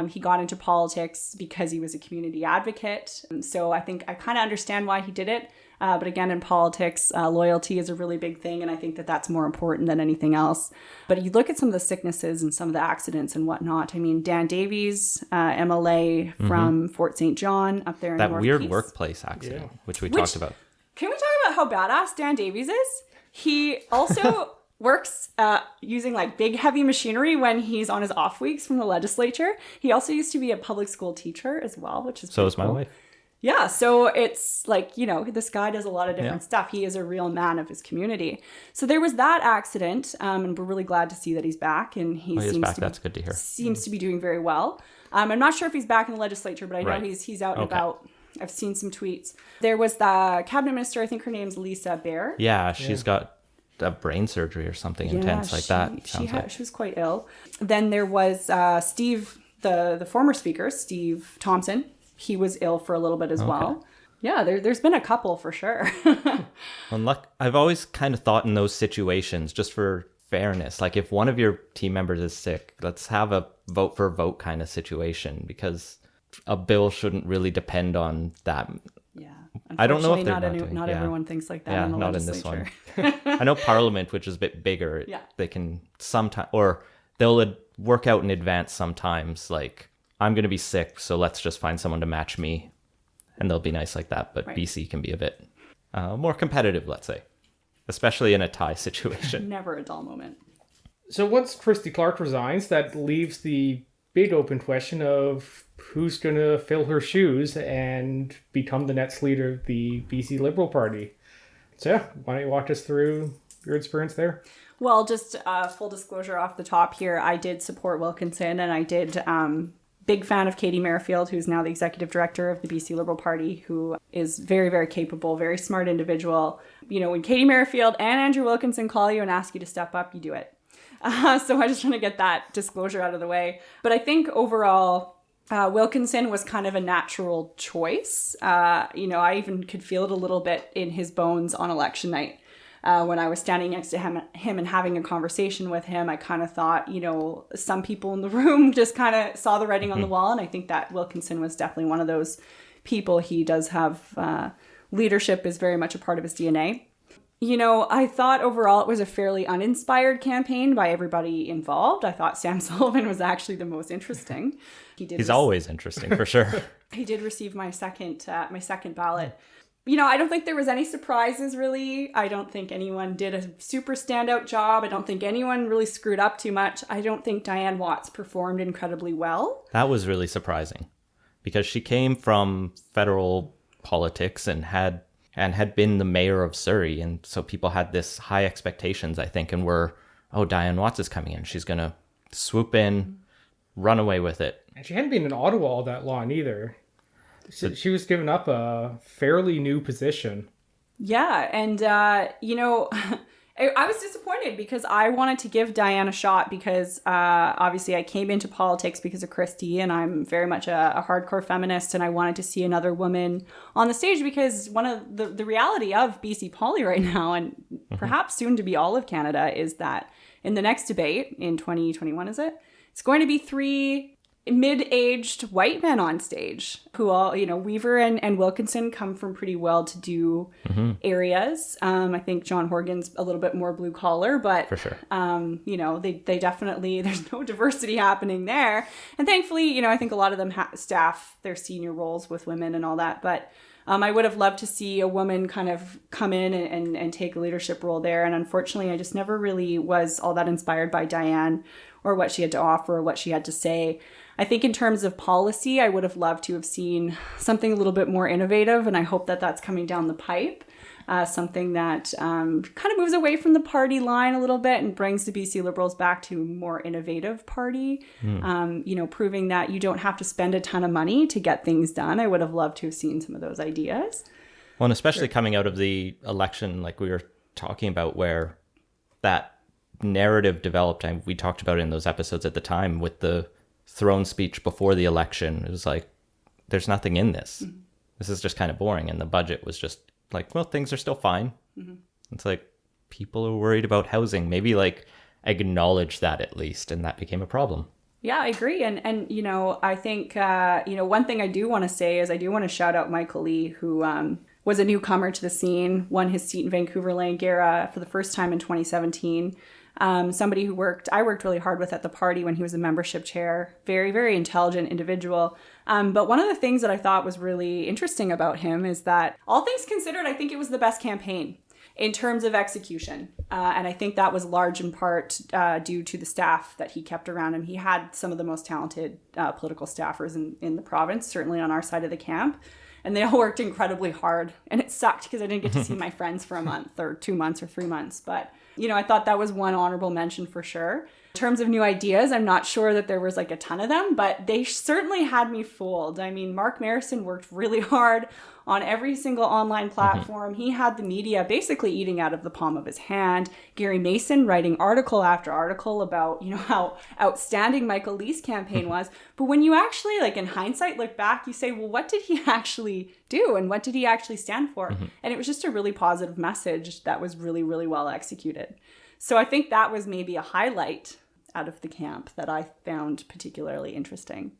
He got into politics because he was a community advocate. So I think I kind of understand why he did it. But again, in politics, loyalty is a really big thing. And I think that that's more important than anything else. But you look at some of the sicknesses and some of the accidents and whatnot. I mean, Dan Davies, MLA from Fort St. John up there in that North weird Peace. Workplace accident, which we talked about. Can we talk about how badass Dan Davies is? He also works using like big heavy machinery when he's on his off weeks from the legislature. He also used to be a public school teacher as well, which is so is my wife. Yeah, so it's like, this guy does a lot of different stuff. He is a real man of his community. So there was that accident, and we're really glad to see that he's back. And he's back. That's good to hear. Seems to be doing very well. I'm not sure if he's back in the legislature, but I know he's out and about. I've seen some tweets. There was the cabinet minister, I think her name's Lisa Baer. Yeah, she's got a brain surgery or something intense like that. She was quite ill. Then there was Steve, the former speaker, Steve Thompson. He was ill for a little bit as well. Yeah, there's been a couple for sure. I've always kind of thought in those situations, just for fairness, like if one of your team members is sick, let's have a vote for vote kind of situation, because a bill shouldn't really depend on that. Yeah. I don't know if not everyone thinks like that. Yeah, in the not in this legislature. one. I know Parliament, which is a bit bigger, they can sometimes, or they'll work out in advance sometimes, like, I'm going to be sick, so let's just find someone to match me. And they'll be nice like that. But BC can be a bit more competitive, let's say. Especially in a tie situation. Never a dull moment. So once Christy Clark resigns, that leaves the big open question of who's going to fill her shoes and become the next leader of the BC Liberal Party. So yeah, why don't you walk us through your experience there? Well, just full disclosure off the top here, I did support Wilkinson and I did... big fan of Katie Merrifield, who's now the executive director of the BC Liberal Party, who is very, very capable, very smart individual. When Katie Merrifield and Andrew Wilkinson call you and ask you to step up, you do it. So I just want to get that disclosure out of the way. But I think overall, Wilkinson was kind of a natural choice. I even could feel it a little bit in his bones on election night. When I was standing next to him and having a conversation with him, I kind of thought, some people in the room just kind of saw the writing on the wall. And I think that Wilkinson was definitely one of those people. He does have leadership is very much a part of his DNA. I thought overall it was a fairly uninspired campaign by everybody involved. I thought Sam Sullivan was actually the most interesting. He's always interesting, for sure. He did receive my second ballot. I don't think there was any surprises, really. I don't think anyone did a super standout job. I don't think anyone really screwed up too much. I don't think Diane Watts performed incredibly well. That was really surprising because she came from federal politics and had been the mayor of Surrey. And so people had this high expectations, I think, and Diane Watts is coming in. She's going to swoop in, run away with it. And she hadn't been in Ottawa all that long either. She was given up a fairly new position. Yeah, and, I was disappointed because I wanted to give Diane a shot because obviously I came into politics because of Christy, and I'm very much a hardcore feminist, and I wanted to see another woman on the stage because one of the reality of BC Poly right now, and perhaps soon to be all of Canada, is that in the next debate in 2021, is it? It's going to be 3 mid-aged white men on stage who all, Weaver and Wilkinson come from pretty well-to-do areas. I think John Horgan's a little bit more blue collar, but for sure, they definitely, there's no diversity happening there. And thankfully, I think a lot of them staff their senior roles with women and all that. But I would have loved to see a woman kind of come in and take a leadership role there. And unfortunately, I just never really was all that inspired by Diane or what she had to offer or what she had to say. I think in terms of policy, I would have loved to have seen something a little bit more innovative, and I hope that that's coming down the pipe. Something that kind of moves away from the party line a little bit and brings the BC Liberals back to a more innovative party. Proving that you don't have to spend a ton of money to get things done. I would have loved to have seen some of those ideas. Well, and especially coming out of the election, like we were talking about, where that narrative developed, and we talked about it in those episodes at the time with the throne speech before the election. It was like, there's nothing in this. This is just kind of boring. And the budget was just like, well, things are still fine. It's like, people are worried about housing. Maybe acknowledge that at least. And that became a problem. Yeah, I agree. And I think, one thing I do want to say is I do want to shout out Michael Lee, who was a newcomer to the scene, won his seat in Vancouver Langara for the first time in 2017. Somebody who I worked really hard with at the party when he was a membership chair. Very, very intelligent individual. But one of the things that I thought was really interesting about him is that, all things considered, I think it was the best campaign in terms of execution. And I think that was large in part due to the staff that he kept around him. He had some of the most talented political staffers in the province, certainly on our side of the camp. And they all worked incredibly hard. And it sucked because I didn't get to see my friends for a month or 2 months or 3 months. But, I thought that was one honorable mention for sure. In terms of new ideas, I'm not sure that there was a ton of them, but they certainly had me fooled. I mean, Mark Marison worked really hard on every single online platform. He had the media basically eating out of the palm of his hand. Gary Mason writing article after article about, how outstanding Michael Lee's campaign was. But when you actually, in hindsight, look back, you say, well, what did he actually do? And what did he actually stand for? And it was just a really positive message that was really, really well executed. So I think that was maybe a highlight out of the camp that I found particularly interesting.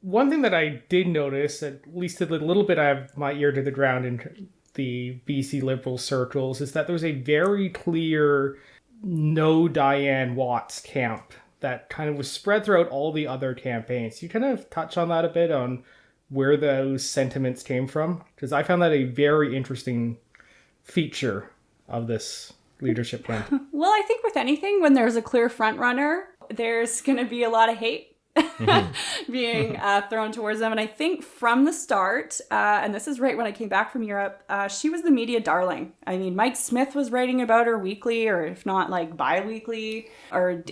One thing that I did notice, at least a little bit I have my ear to the ground in the BC Liberal circles, is that there was a very clear no Diane Watts camp that kind of was spread throughout all the other campaigns. You kind of touch on that a bit, on where those sentiments came from? Because I found that a very interesting feature of this leadership camp. Well, I think with anything, when there's a clear front runner, there's going to be a lot of hate being thrown towards them. And I think from the start, and this is right when I came back from Europe, she was the media darling. I mean, Mike Smith was writing about her weekly, or if not bi-weekly, or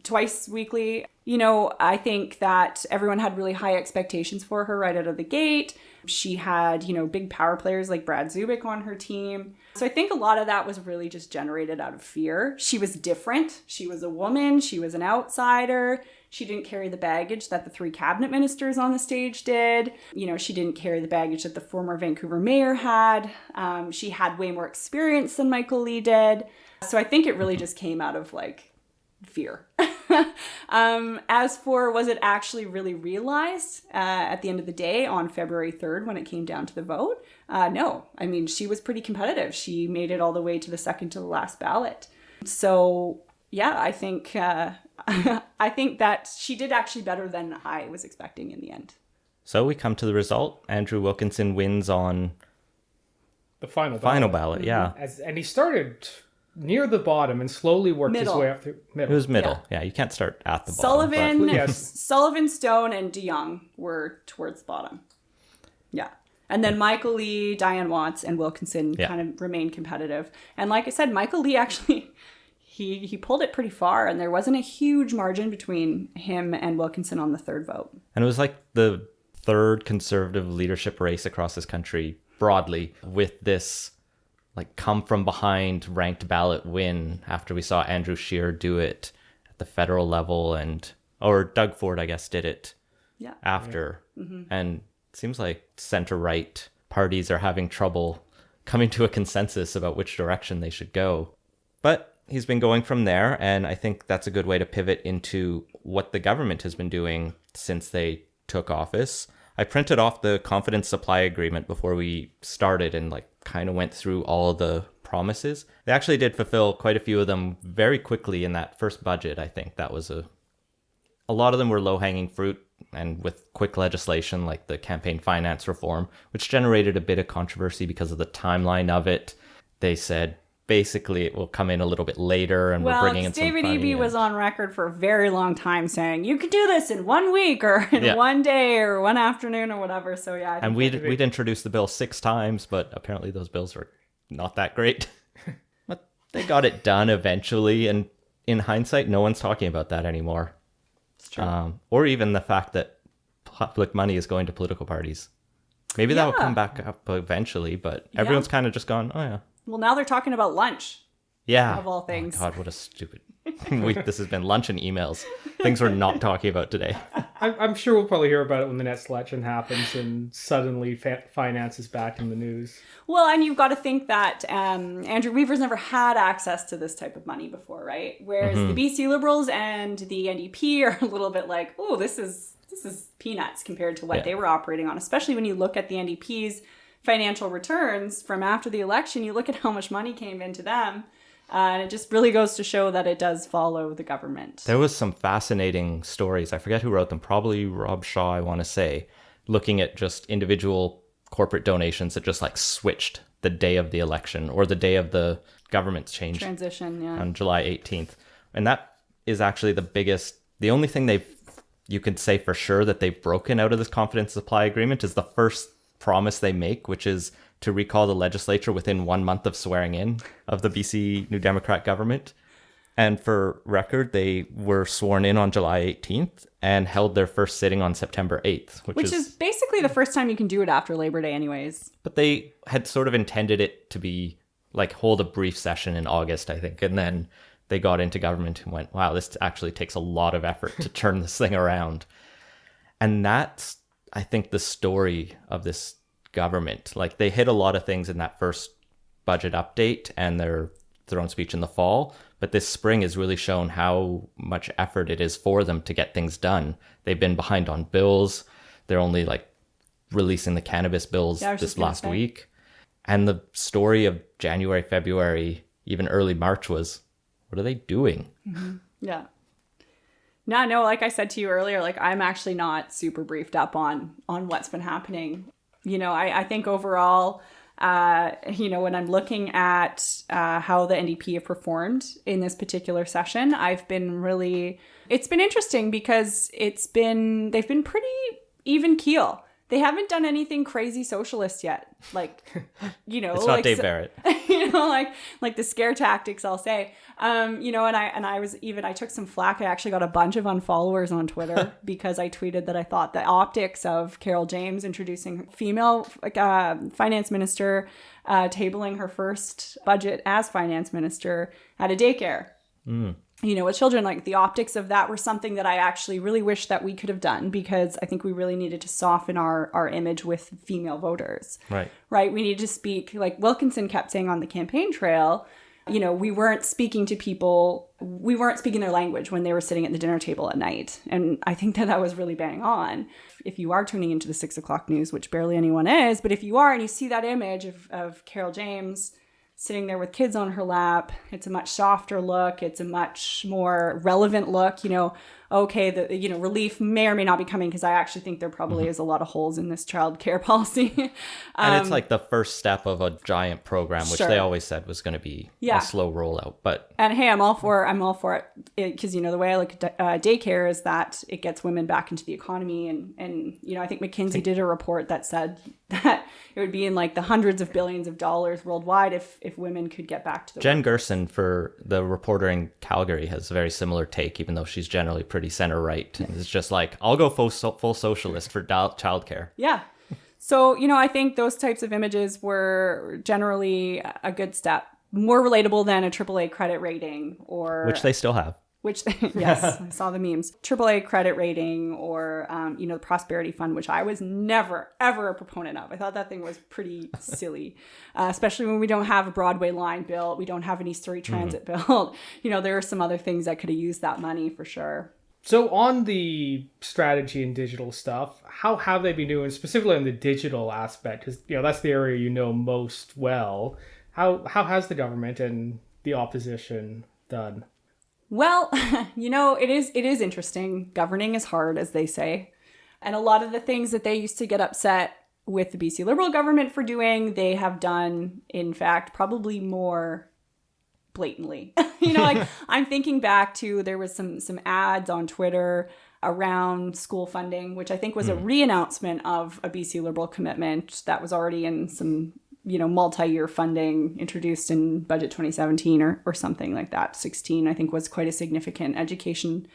twice weekly. I think that everyone had really high expectations for her right out of the gate. She had, big power players like Brad Zubik on her team. So I think a lot of that was really just generated out of fear. She was different. She was a woman. She was an outsider. She didn't carry the baggage that the 3 cabinet ministers on the stage did. She didn't carry the baggage that the former Vancouver mayor had. She had way more experience than Michael Lee did. So I think it really just came out of fear. As for was it actually really realized at the end of the day on February 3rd when it came down to the vote, No, I mean, she was pretty competitive. She made it all the way to the second to the last ballot. So yeah, I think I think that she did actually better than I was expecting in the end. So we come to the result. Andrew Wilkinson wins on The final ballot, yeah. And he started near the bottom and slowly worked his Middle. way up through It was middle. Yeah, you can't start at the Sullivan, bottom. Yes. Sullivan, Stone, and DeYoung were towards the bottom. Yeah. And then Michael Lee, Diane Watts, and Wilkinson kind of remained competitive. And like I said, Michael Lee actually, he pulled it pretty far, and there wasn't a huge margin between him and Wilkinson on the third vote. And it was like the third conservative leadership race across this country broadly, with this like come from behind ranked ballot win after we saw Andrew Scheer do it at the federal level, or Doug Ford, I guess, did it after. And it seems like center-right parties are having trouble coming to a consensus about which direction they should go. But he's been going from there, and I think that's a good way to pivot into what the government has been doing since they took office. I printed off the confidence supply agreement before we started and like kind of went through all the promises. They actually did fulfill quite a few of them very quickly in that first budget. I think that was a lot of them were low-hanging fruit and with quick legislation like the campaign finance reform, which generated a bit of controversy because of the timeline of it. They said basically it will come in a little bit later, and we're bringing in some David funding. Eby was on record for a very long time saying you could do this in 1 week or in 1 day or 1 afternoon or whatever. So yeah, I think And we'd introduced the bill 6 times, but apparently those bills were not that great. But they got it done eventually, and in hindsight, no one's talking about that anymore. it's true. Or even the fact that public money is going to political parties. Maybe that will come back up eventually, but everyone's kind of just gone, oh yeah. Well, now they're talking about lunch. Yeah. Of all things. Oh my God, what a stupid week this has been. Lunch and emails. Things we're not talking about today. I'm sure we'll probably hear about it when the next election happens and suddenly finance is back in the news. Well, and you've got to think that Andrew Weaver's never had access to this type of money before, right? Whereas the BC Liberals and the NDP are a little bit like, oh, this is peanuts compared to what they were operating on, especially when you look at the NDP's financial returns from after the election. You look at how much money came into them, and it just really goes to show that it does follow the government. There was some fascinating stories. I forget who wrote them. Probably Rob Shaw, I want to say, looking at just individual corporate donations that just like switched the day of the election or the day of the government's change Transition, on July 18th. And that is actually the only thing you could say for sure that they've broken out of this confidence supply agreement is the first promise they make, which is to recall the legislature within 1 month of swearing in of the BC New Democrat government. And for record, they were sworn in on July 18th and held their first sitting on September 8th, which is basically the first time you can do it after Labor Day anyways. But they had sort of intended it to be like hold a brief session in August, I think. And then they got into government and went, wow, this actually takes a lot of effort to turn this thing around. And that's, I think, the story of this government. Like, they hit a lot of things in that first budget update and their throne speech in the fall, but this spring has really shown how much effort it is for them to get things done. They've been behind on bills. They're only like releasing the cannabis bills this last week. And the story of January, February, even early March was, what are they doing? Mm-hmm. Yeah. No, like I said to you earlier, like I'm actually not super briefed up on what's been happening. You know, I think overall, when I'm looking at how the NDP have performed in this particular session, it's been interesting because they've been pretty even keel. They haven't done anything crazy socialist yet. Like, it's not Dave Barrett. Like the scare tactics, I'll say. I took some flack. I actually got a bunch of unfollowers on Twitter because I tweeted that I thought the optics of Carol James introducing female finance minister, tabling her first budget as finance minister at a daycare. With children, like the optics of that were something that I actually really wish that we could have done, because I think we really needed to soften our image with female voters. Right. We needed to speak, like Wilkinson kept saying on the campaign trail, You know, we weren't speaking to people, we weren't speaking their language when they were sitting at the dinner table at night. And I think that was really bang on. If you are tuning into the 6 o'clock news, which barely anyone is, but if you are and you see that image of Carol James sitting there with kids on her lap, it's a much softer look. It's a much more relevant look. You know, okay, relief may or may not be coming, because I actually think there probably is a lot of holes in this child care policy. And it's like the first step of a giant program, which Sure. they always said was going to be a slow rollout. But And hey, I'm all for it, because, you know, the way I look at daycare is that it gets women back into the economy. And you know, I think McKinsey did a report that said that it would be in like the hundreds of billions of dollars worldwide if women could get back to the Jen work. Gerson, for the reporter in Calgary, has a very similar take, even though she's generally pretty center right. And it's just like, I'll go full socialist for childcare. Yeah. So, you know, I think those types of images were generally a good step. More relatable than a AAA credit rating, or... Which they still have. Yes, I saw the memes. AAA credit rating, or, you know, the Prosperity Fund, which I was never, ever a proponent of. I thought that thing was pretty silly, especially when we don't have a Broadway line built. We don't have an East Surrey Transit built. You know, there are some other things that could have used that money for sure. So on the strategy and digital stuff, how have they been doing, specifically on the digital aspect? Because, you know, that's the area you know most well. How has the government and the opposition done? Well, you know, it is interesting. Governing is hard, as they say. And a lot of the things that they used to get upset with the BC Liberal government for doing, they have done, in fact, probably more blatantly. You know, like I'm thinking back to, there was some ads on Twitter around school funding, which I think was a re-announcement of a BC Liberal commitment that was already in some, you know, multi-year funding introduced in budget 2017 or something like that. 16, I think, was quite a significant education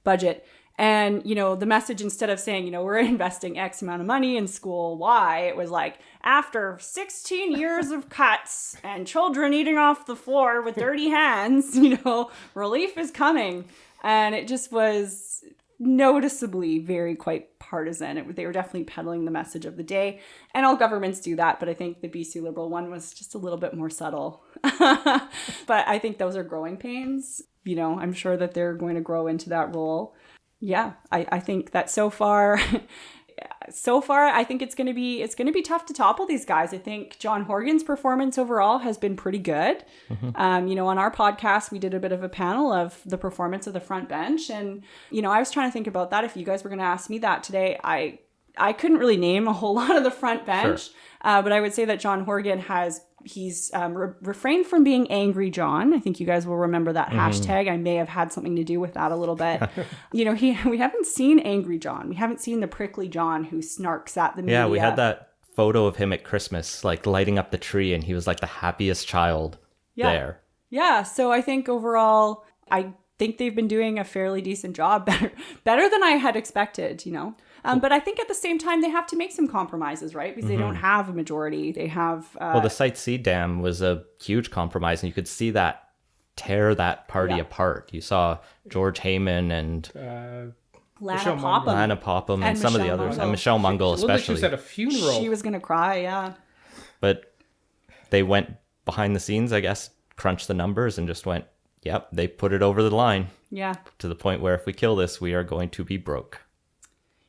budget. And, you know, the message, instead of saying, you know, we're investing X amount of money in school Y, it was like, after 16 years of cuts and children eating off the floor with dirty hands, you know, relief is coming. And it just was noticeably very quite partisan. They were definitely peddling the message of the day. And all governments do that. But I think the BC Liberal one was just a little bit more subtle. But I think those are growing pains. You know, I'm sure that they're going to grow into that role. Yeah, I think that so far, I think it's going to be tough to topple these guys. I think John Horgan's performance overall has been pretty good. You know, on our podcast, we did a bit of a panel of the performance of the front bench. And, you know, I was trying to think about that. If you guys were going to ask me that today, I couldn't really name a whole lot of the front bench. Sure. But I would say that John Horgan he's refrained from being angry John. I think you guys will remember that hashtag. I may have had something to do with that a little bit. You know, we haven't seen angry John. We haven't seen the prickly John who snarks at the media. Yeah, we had that photo of him at Christmas, like lighting up the tree, and he was like the happiest child there. Yeah, so I think overall, I think they've been doing a fairly decent job, better than I had expected, you know. But I think at the same time, they have to make some compromises, right? Because they don't have a majority. They have... well, the Site C dam was a huge compromise, and you could see that tear that party apart. You saw George Heyman and... Lana Popham and some of the others. And Michelle Mungle especially. She was at a funeral. She was going to cry, yeah. But they went behind the scenes, I guess, crunched the numbers and just went, yep, they put it over the line. Yeah. To the point where if we kill this, we are going to be broke.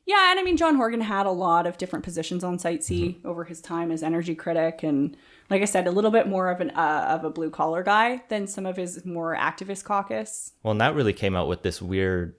Yeah, and I mean, John Horgan had a lot of different positions on Site C over his time as energy critic, and like I said, a little bit more of a blue collar guy than some of his more activist caucus. Well, and that really came out with this weird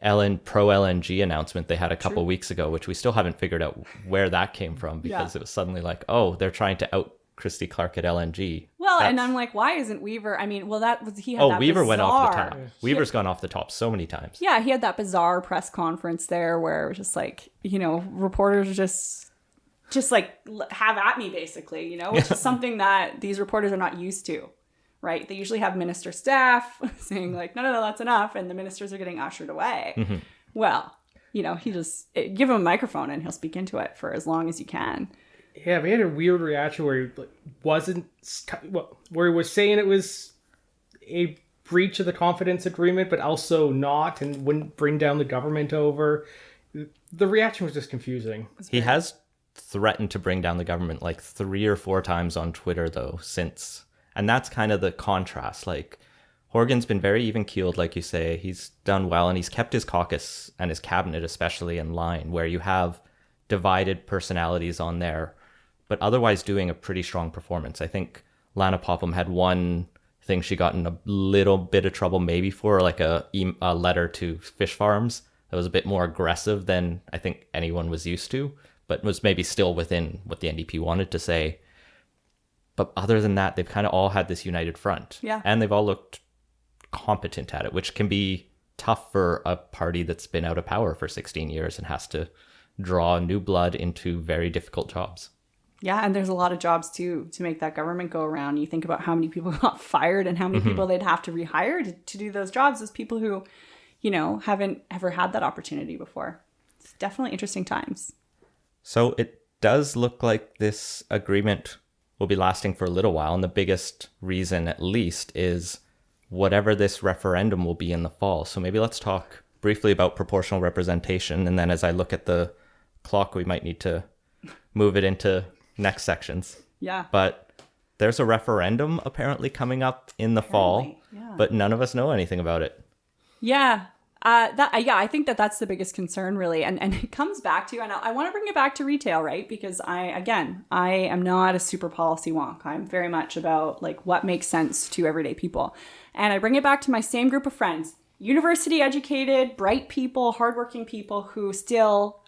pro LNG announcement they had a couple weeks ago, which we still haven't figured out where that came from, because it was suddenly like, oh, they're trying to out Christy Clark at LNG. Well, and I'm like, why isn't Weaver? I mean, well, he had that Weaver bizarre... went off the top. Weaver's gone off the top so many times. Yeah, he had that bizarre press conference there where it was just like, you know, reporters just like have at me basically, you know, which is something that these reporters are not used to, right? They usually have minister staff saying like, no, that's enough. And the ministers are getting ushered away. Well, you know, give him a microphone and he'll speak into it for as long as you can. Yeah, we had a weird reaction where he where he was saying it was a breach of the confidence agreement, but also not, and wouldn't bring down the government over. The reaction was just confusing. He has threatened to bring down the government like 3 or 4 times on Twitter, though, since And that's kind of the contrast. Like, Horgan's been very even-keeled, like you say. He's done well, and he's kept his caucus and his cabinet especially in line, where you have divided personalities on there, but otherwise doing a pretty strong performance. I think Lana Popham had one thing she got in a little bit of trouble maybe for, like a letter to fish farms that was a bit more aggressive than I think anyone was used to, but was maybe still within what the NDP wanted to say. But other than that, they've kind of all had this united front. Yeah. And they've all looked competent at it, which can be tough for a party that's been out of power for 16 years and has to draw new blood into very difficult jobs. Yeah, and there's a lot of jobs too to make that government go around. You think about how many people got fired and how many people they'd have to rehire to do those jobs as people who, you know, haven't ever had that opportunity before. It's definitely interesting times. So it does look like this agreement will be lasting for a little while. And the biggest reason, at least, is whatever this referendum will be in the fall. So maybe let's talk briefly about proportional representation. And then as I look at the clock, we might need to move it into next sections. Yeah. But there's a referendum apparently coming up in the fall, yeah. but none of us know anything about it. Yeah. I think that's the biggest concern, really. And it comes back to, and I want to bring it back to retail, right? Because I am not a super policy wonk. I'm very much about like what makes sense to everyday people. And I bring it back to my same group of friends, university educated, bright people, hardworking people who still,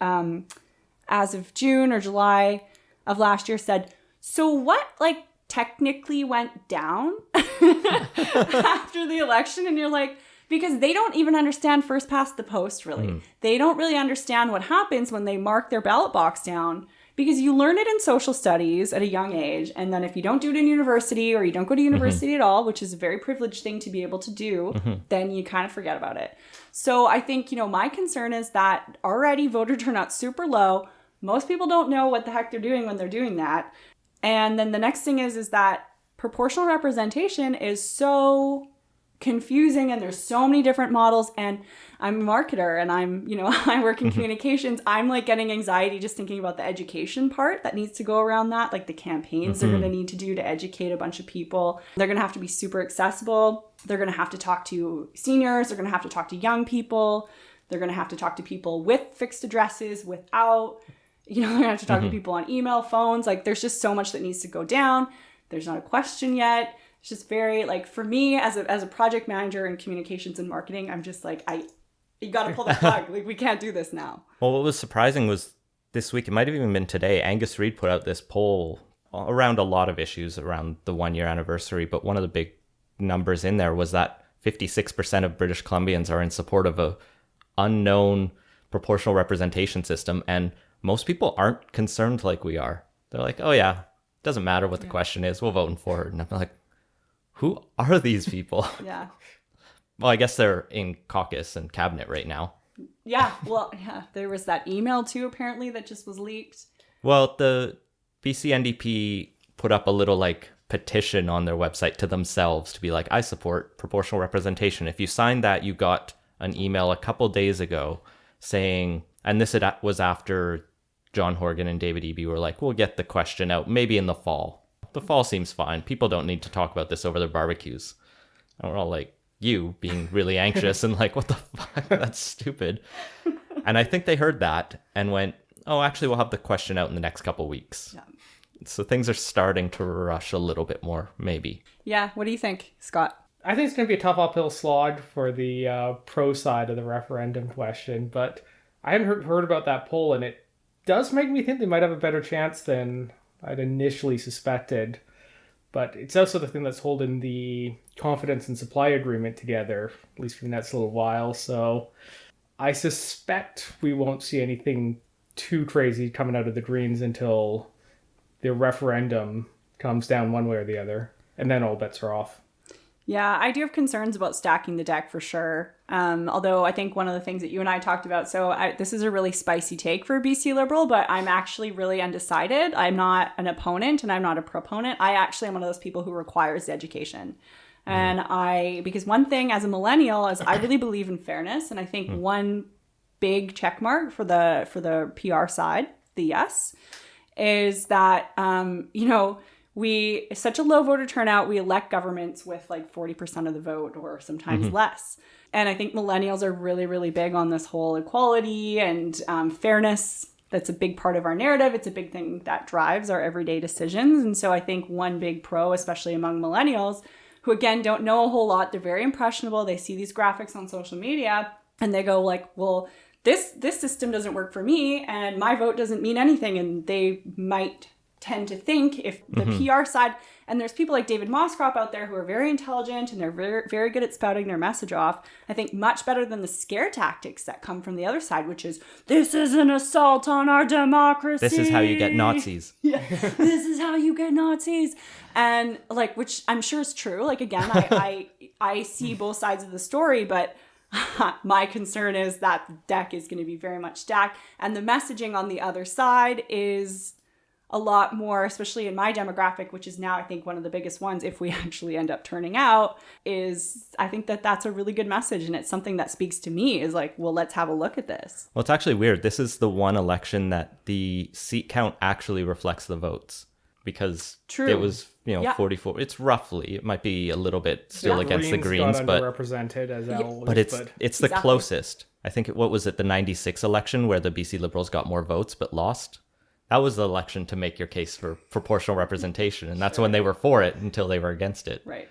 as of June or July of last year said, so what like technically went down after the election? And you're like, because they don't even understand first past the post, really. They don't really understand what happens when they mark their ballot box down, because you learn it in social studies at a young age. And then if you don't do it in university, or you don't go to university at all, which is a very privileged thing to be able to do, then you kind of forget about it. So I think, you know, my concern is that already voter turnout's super low. Most people don't know what the heck they're doing when they're doing that. And then the next thing is that proportional representation is so confusing, and there's so many different models, and I'm a marketer and I work in communications. I'm like getting anxiety just thinking about the education part that needs to go around that, like the campaigns they're going to need to do to educate a bunch of people. They're going to have to be super accessible. They're going to have to talk to seniors. They're going to have to talk to young people. They're going to have to talk to people with fixed addresses, without, they're going to have to talk to people on email, phones. Like there's just so much that needs to go down. There's not a question yet. It's just very, like, for me as a project manager in communications and marketing, I'm just like, you got to pull the plug. Like, we can't do this now. Well, what was surprising was this week, it might have even been today, Angus Reid put out this poll around a lot of issues around the 1-year anniversary. But one of the big numbers in there was that 56% of British Columbians are in support of a unknown proportional representation system. And most people aren't concerned like we are. They're like, oh yeah, doesn't matter what the question is, we'll vote for it. And I'm like, who are these people? Yeah. Well, I guess they're in caucus and cabinet right now. Yeah. Well, yeah. There was that email too, apparently, that just was leaked. Well, the BC NDP put up a little like petition on their website to themselves to be like, I support proportional representation. If you signed that, you got an email a couple days ago saying, and this was after John Horgan and David Eby were like, we'll get the question out maybe in the fall. The fall seems fine. People don't need to talk about this over their barbecues. And we're all like, you being really anxious and like, what the fuck? That's stupid. And I think they heard that and went, oh, actually, we'll have the question out in the next couple weeks. Yeah. So things are starting to rush a little bit more, maybe. Yeah. What do you think, Scott? I think it's going to be a tough uphill slog for the pro side of the referendum question, but I hadn't heard about that poll, and it does make me think they might have a better chance than I'd initially suspected. But it's also the thing that's holding the confidence and supply agreement together, at least for the next little while. So I suspect we won't see anything too crazy coming out of the Greens until the referendum comes down one way or the other. And then all bets are off. Yeah, I do have concerns about stacking the deck for sure. Although I think one of the things that you and I talked about, this is a really spicy take for a BC Liberal, but I'm actually really undecided. I'm not an opponent and I'm not a proponent. I actually am one of those people who requires the education. And because one thing as a millennial is I really believe in fairness. And I think one big check mark for the PR side, the yes, is that, such a low voter turnout, we elect governments with like 40% of the vote or sometimes less. And I think millennials are really, really big on this whole equality and fairness. That's a big part of our narrative. It's a big thing that drives our everyday decisions. And so I think one big pro, especially among millennials, who again don't know a whole lot, they're very impressionable. They see these graphics on social media and they go like, well, this system doesn't work for me and my vote doesn't mean anything. And they might tend to think if the PR side, and there's people like David Moscrop out there who are very intelligent and they're very, very good at spouting their message off, I think much better than the scare tactics that come from the other side, which is, this is an assault on our democracy. This is how you get Nazis. Yeah, this is how you get Nazis. And like, which I'm sure is true. Like, again, I see both sides of the story, but my concern is that the deck is going to be very much stacked. And the messaging on the other side is a lot more, especially in my demographic, which is now, I think, one of the biggest ones, if we actually end up turning out, is I think that that's a really good message. And it's something that speaks to me is like, well, let's have a look at this. Well, it's actually weird. This is the one election that the seat count actually reflects the votes because it was, 44. It's roughly, it might be a little bit still against the Greens, got but underrepresented as always, but it's the Exactly. closest. I think, what was it, the 96 election where the BC Liberals got more votes but lost? That was the election to make your case for proportional representation. And that's when they were for it until they were against it. Right.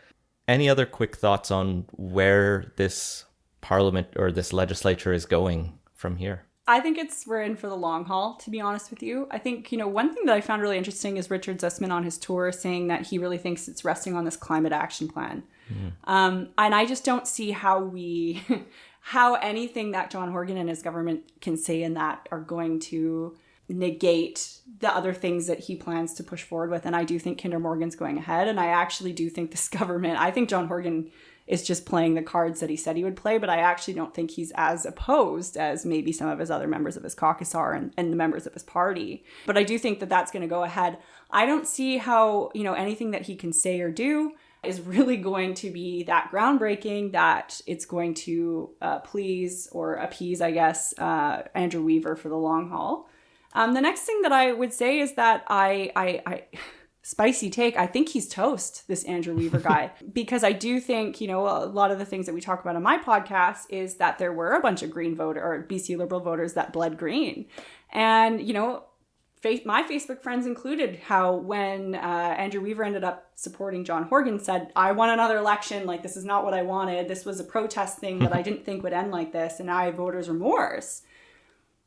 Any other quick thoughts on where this parliament or this legislature is going from here? I think we're in for the long haul, to be honest with you. I think, one thing that I found really interesting is Richard Zussman on his tour saying that he really thinks it's resting on this climate action plan. And I just don't see how how anything that John Horgan and his government can say in that are going to negate the other things that he plans to push forward with. And I do think Kinder Morgan's going ahead. And I actually do think this government, I think John Horgan is just playing the cards that he said he would play, but I actually don't think he's as opposed as maybe some of his other members of his caucus are and the members of his party. But I do think that that's going to go ahead. I don't see how, anything that he can say or do is really going to be that groundbreaking that it's going to please or appease, I guess, Andrew Weaver for the long haul. The next thing that I would say is that I spicy take, I think he's toast, this Andrew Weaver guy, because I do think, a lot of the things that we talk about on my podcast is that there were a bunch of Green voter or BC Liberal voters that bled Green. And, my Facebook friends included how when Andrew Weaver ended up supporting John Horgan said, I want another election. Like, this is not what I wanted. This was a protest thing that I didn't think would end like this. And now I have voters' remorse.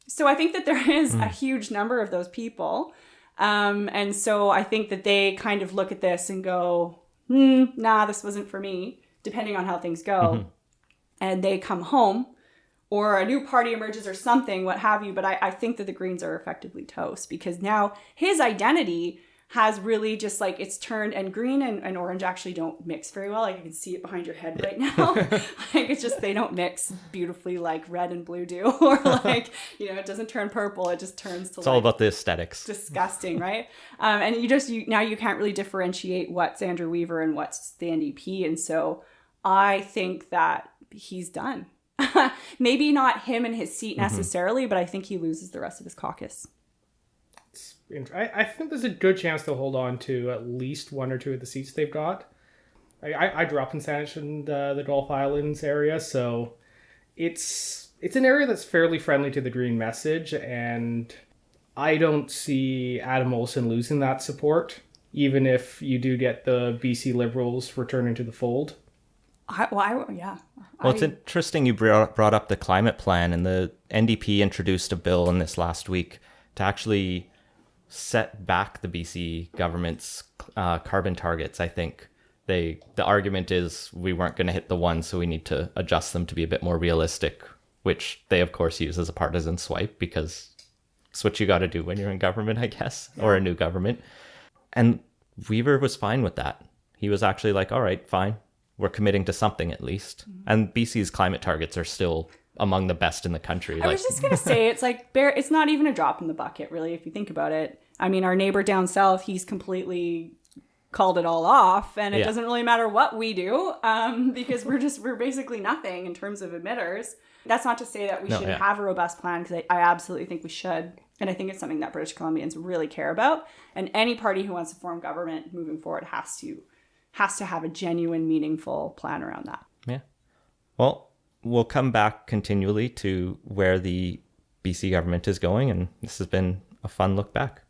So I think that there is a huge number of those people. And so I think that they kind of look at this and go, nah, this wasn't for me, depending on how things go. And they come home or a new party emerges or something, what have you. But I think that the Greens are effectively toast because now his identity has really just like it's turned, and green and orange actually don't mix very well. Like you can see it behind your head right now. Like it's just, they don't mix beautifully like red and blue do, or like, it doesn't turn purple. It just turns to It's all about the aesthetics. Disgusting, right? And now you can't really differentiate what's Andrew Weaver and what's the NDP. And so I think that he's done. Maybe not him and his seat necessarily, but I think he loses the rest of his caucus. I think there's a good chance they'll hold on to at least one or two of the seats they've got. I grew up in Saanich and the Gulf Islands area, so it's an area that's fairly friendly to the Green message, and I don't see Adam Olsen losing that support, even if you do get the BC Liberals returning to the fold. Well, it's interesting you brought up the climate plan, and the NDP introduced a bill in this last week to actually set back the BC government's carbon targets. I think the argument is we weren't going to hit the one, so we need to adjust them to be a bit more realistic, which they of course use as a partisan swipe because it's what you got to do when you're in government, I guess, or a new government. And Weaver was fine with that. He was actually like, all right, fine. We're committing to something at least. And BC's climate targets are still among the best in the country. I was just going to say, it's like, it's not even a drop in the bucket, really, if you think about it. I mean, our neighbor down south, he's completely called it all off. And it doesn't really matter what we do because we're basically nothing in terms of emitters. That's not to say that we shouldn't have a robust plan, because I absolutely think we should. And I think it's something that British Columbians really care about. And any party who wants to form government moving forward has to have a genuine, meaningful plan around that. Yeah. Well, we'll come back continually to where the BC government is going, and this has been a fun look back.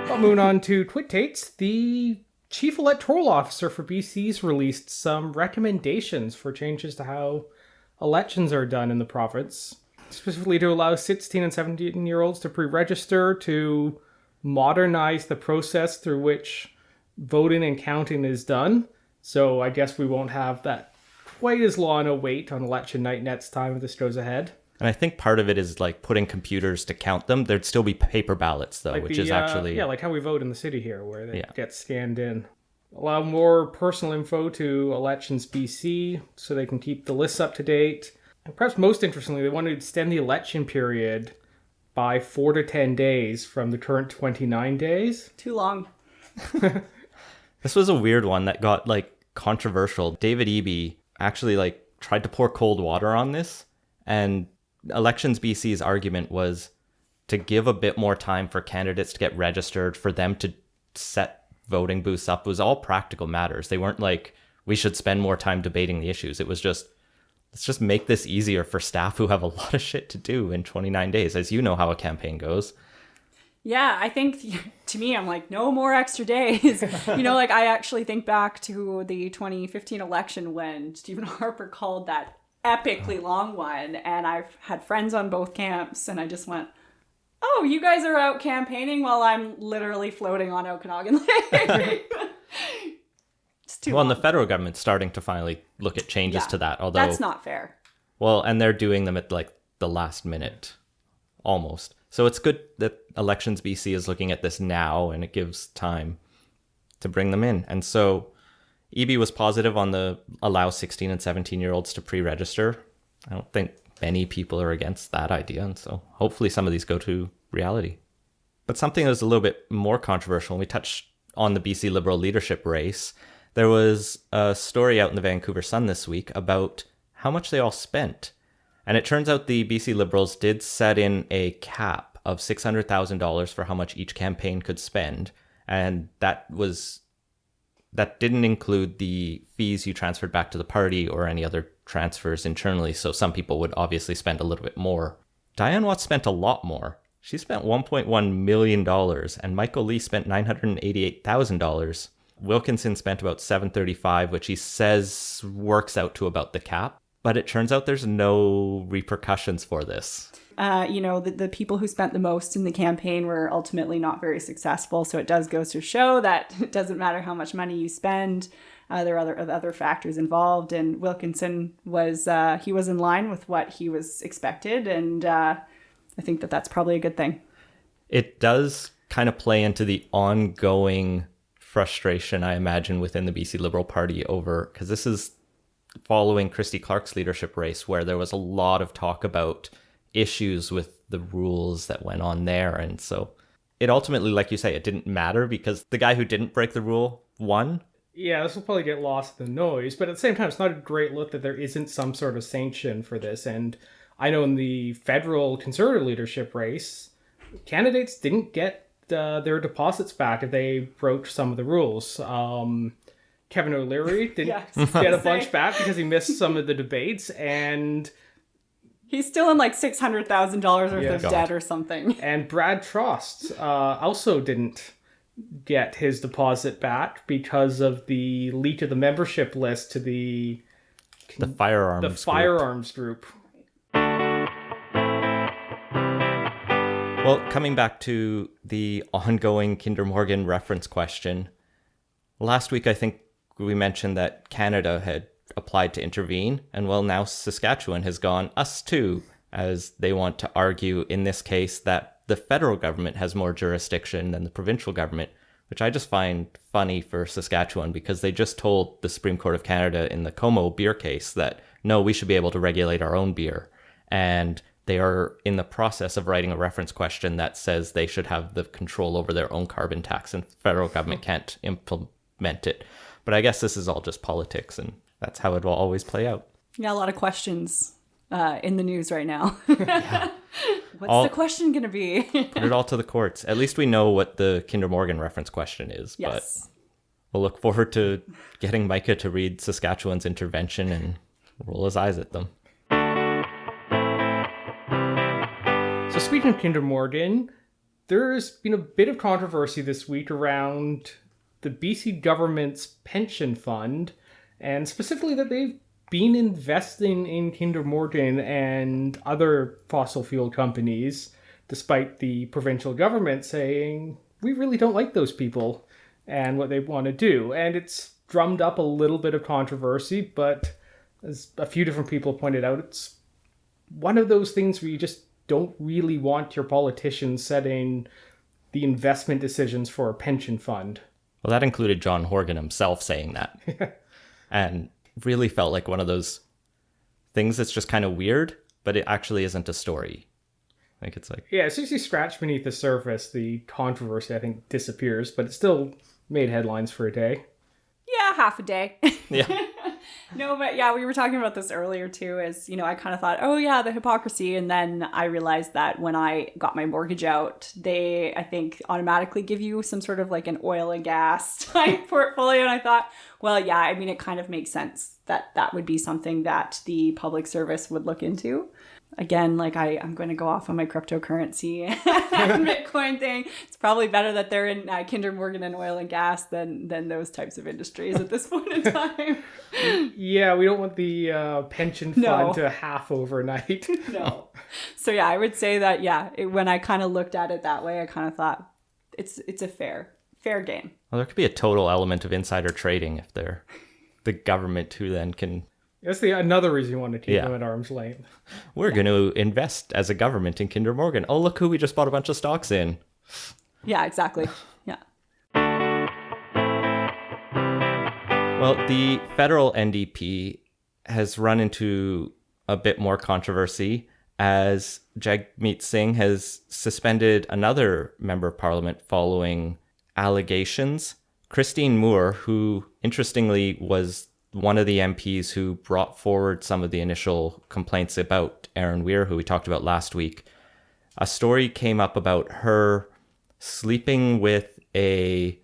Well, moving on to Twit-Tates, the Chief Electoral Officer for BC's released some recommendations for changes to how elections are done in the province, specifically to allow 16 and 17-year-olds to pre-register, to modernize the process through which voting and counting is done. So I guess we won't have that quite as long a wait on election night next time if this goes ahead. And I think part of it is like putting computers to count them. There'd still be paper ballots, though, Like which is actually... Yeah, like how we vote in the city here, where they Yeah. get scanned in. Allow more personal info to Elections BC so they can keep the lists up to date. And perhaps most interestingly, they want to extend the election period by 4 to 10 days from the current 29 days. Too long. This was a weird one that got like controversial. David Eby actually like tried to pour cold water on this, and Elections BC's argument was to give a bit more time for candidates to get registered, for them to set voting booths up. It was all practical matters. They weren't like, we should spend more time debating the issues. It was just, let's just make this easier for staff who have a lot of shit to do in 29 days, as you know how a campaign goes. Yeah, I think to me, I'm like, no more extra days. Like I actually think back to the 2015 election when Stephen Harper called that epically long one. And I've had friends on both camps, and I just went, oh, you guys are out campaigning while I'm literally floating on Okanagan Lake. It's too Well, and long. the federal government's starting to finally look at changes Yeah, to that, although... That's not fair. Well, and they're doing them at like the last minute, almost. So it's good that Elections BC is looking at this now, and it gives time to bring them in. And so Eby was positive on the allow 16 and 17-year-olds to pre-register. I don't think many people are against that idea, and so hopefully some of these go to reality. But something that was a little bit more controversial, and we touched on the BC Liberal leadership race. There was a story out in the Vancouver Sun this week about how much they all spent. And it turns out the BC Liberals did set in a cap of $600,000 for how much each campaign could spend. And that didn't include the fees you transferred back to the party or any other transfers internally. So some people would obviously spend a little bit more. Diane Watts spent a lot more. She spent $1.1 million, and Michael Lee spent $988,000. Wilkinson spent about $735,000, which he says works out to about the cap. But it turns out there's no repercussions for this. The people who spent the most in the campaign were ultimately not very successful. So it does go to show that it doesn't matter how much money you spend. There are other factors involved. And Wilkinson was in line with what he was expected. And I think that's probably a good thing. It does kind of play into the ongoing frustration, I imagine, within the BC Liberal Party over, because this is following Christy Clark's leadership race, where there was a lot of talk about issues with the rules that went on there. And so it ultimately, like you say, it didn't matter because the guy who didn't break the rule won. Yeah, this will probably get lost in the noise, but at the same time, it's not a great look that there isn't some sort of sanction for this. And I know in the federal Conservative leadership race, candidates didn't get their deposits back if they broke some of the rules. Kevin O'Leary didn't get a bunch back because he missed some of the debates, and he's still in like $600,000 worth of debt or something. And Brad Trost also didn't get his deposit back because of the leak of the membership list to the firearms group. Well, coming back to the ongoing Kinder Morgan reference question, last week I think we mentioned that Canada had applied to intervene, and well, now Saskatchewan has gone us too, as they want to argue in this case that the federal government has more jurisdiction than the provincial government, which I just find funny for Saskatchewan because they just told the Supreme Court of Canada in the Como beer case that no, we should be able to regulate our own beer. And they are in the process of writing a reference question that says they should have the control over their own carbon tax and the federal government can't implement it. But I guess this is all just politics, and that's how it will always play out. Yeah, a lot of questions in the news right now. What's the question going to be? Put it all to the courts. At least we know what the Kinder Morgan reference question is. Yes. But we'll look forward to getting Micah to read Saskatchewan's intervention and roll his eyes at them. So speaking of Kinder Morgan, there's been a bit of controversy this week around the BC government's pension fund, and specifically that they've been investing in Kinder Morgan and other fossil fuel companies, despite the provincial government saying, we really don't like those people and what they want to do. And it's drummed up a little bit of controversy, but as a few different people pointed out, it's one of those things where you just don't really want your politicians setting the investment decisions for a pension fund. Well, that included John Horgan himself saying that. And really felt like one of those things that's just kind of weird, but it actually isn't a story. Like it's like... Yeah, as soon as you scratch beneath the surface, the controversy, I think, disappears, but it still made headlines for a day. Yeah, half a day. Yeah. No, but yeah, we were talking about this earlier too, is, I kind of thought, oh yeah, the hypocrisy. And then I realized that when I got my mortgage out, they, I think, automatically give you some sort of like an oil and gas type portfolio. And I thought, well, yeah, I mean, it kind of makes sense that that would be something that the public service would look into. Again, like I'm going to go off on my cryptocurrency and Bitcoin thing. It's probably better that they're in Kinder Morgan and oil and gas than those types of industries at this point in time. Yeah, we don't want the pension fund to half overnight. No. So yeah, I would say that, when I kind of looked at it that way, I kind of thought it's a fair game. Well, there could be a total element of insider trading if they're the government who then can... That's another reason you want to keep them at arm's length. We're going to invest as a government in Kinder Morgan. Oh, look who we just bought a bunch of stocks in. Yeah, exactly. Yeah. Well, the federal NDP has run into a bit more controversy as Jagmeet Singh has suspended another member of parliament following allegations. Christine Moore, who interestingly was one of the MPs who brought forward some of the initial complaints about Aaron Weir, who we talked about last week. A story came up about her sleeping with a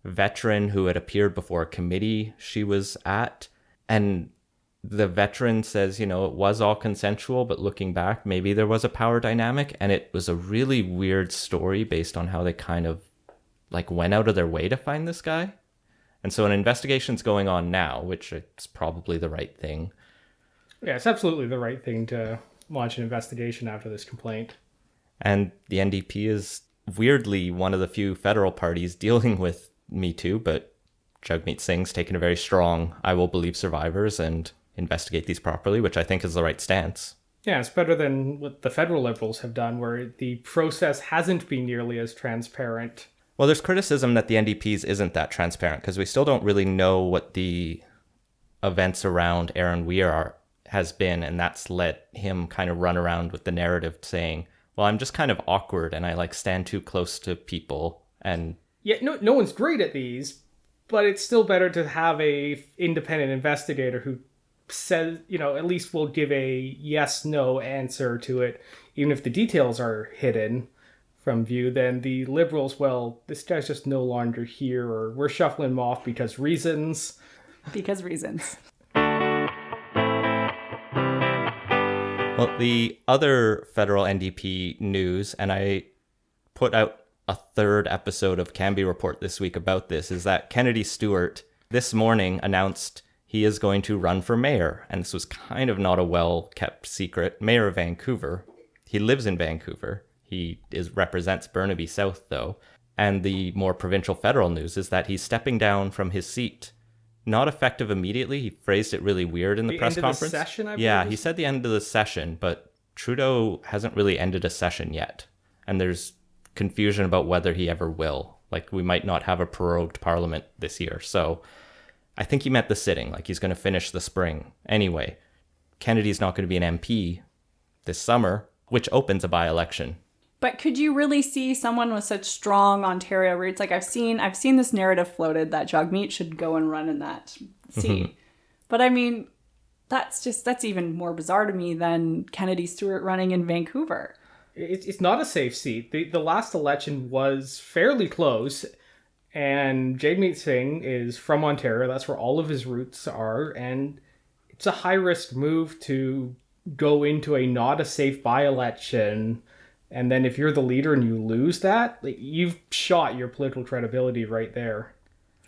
veteran who had appeared before a committee she was at. And the veteran says, it was all consensual, but looking back, maybe there was a power dynamic. And it was a really weird story based on how they kind of went out of their way to find this guy. And so an investigation's going on now, which is probably the right thing. Yeah, it's absolutely the right thing to launch an investigation after this complaint. And the NDP is weirdly one of the few federal parties dealing with Me Too, but Jagmeet Singh's taken a very strong, I will believe survivors and investigate these properly, which I think is the right stance. Yeah, it's better than what the federal Liberals have done, where the process hasn't been nearly as transparent. Well, there's criticism that the NDP's isn't that transparent because we still don't really know what the events around Aaron Weir has been, and that's let him kind of run around with the narrative saying, well, I'm just kind of awkward and I stand too close to people. And yeah, no one's great at these, but it's still better to have a independent investigator who says, at least will give a yes/no answer to it, even if the details are hidden from view. Then the Liberals, well, this guy's just no longer here, or we're shuffling him off because reasons. Because reasons. Well, the other federal NDP news, and I put out a third episode of Canby Report this week about this, is that Kennedy Stewart this morning announced he is going to run for mayor. And this was kind of not a well-kept secret. Mayor of Vancouver. He lives in Vancouver. He represents Burnaby South, though. And the more provincial federal news is that he's stepping down from his seat. Not effective immediately. He phrased it really weird in the press conference. The end of the session, I believe? Yeah, he said the end of the session, but Trudeau hasn't really ended a session yet. And there's confusion about whether he ever will. We might not have a prorogued parliament this year. So I think he meant the sitting, he's going to finish the spring. Anyway, Kennedy's not going to be an MP this summer, which opens a by-election. But could you really see someone with such strong Ontario roots? I've seen this narrative floated that Jagmeet should go and run in that seat. Mm-hmm. But I mean, That's even more bizarre to me than Kennedy Stewart running in Vancouver. It's not a safe seat. The last election was fairly close, and Jagmeet Singh is from Ontario. That's where all of his roots are, and it's a high-risk move to go into a not a safe by-election, and then if you're the leader and you lose that, you've shot your political credibility right there.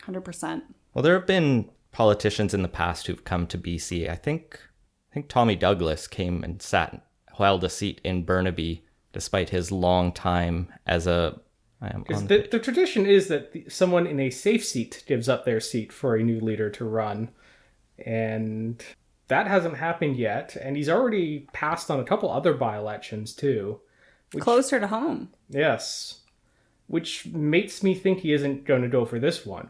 100%. Well, there have been politicians in the past who've come to BC. I think Tommy Douglas came and held a seat in Burnaby despite his long time as a... Because the tradition is that someone in a safe seat gives up their seat for a new leader to run. And that hasn't happened yet. And he's already passed on a couple other by-elections too. Closer to home. Yes. Which makes me think he isn't going to go for this one.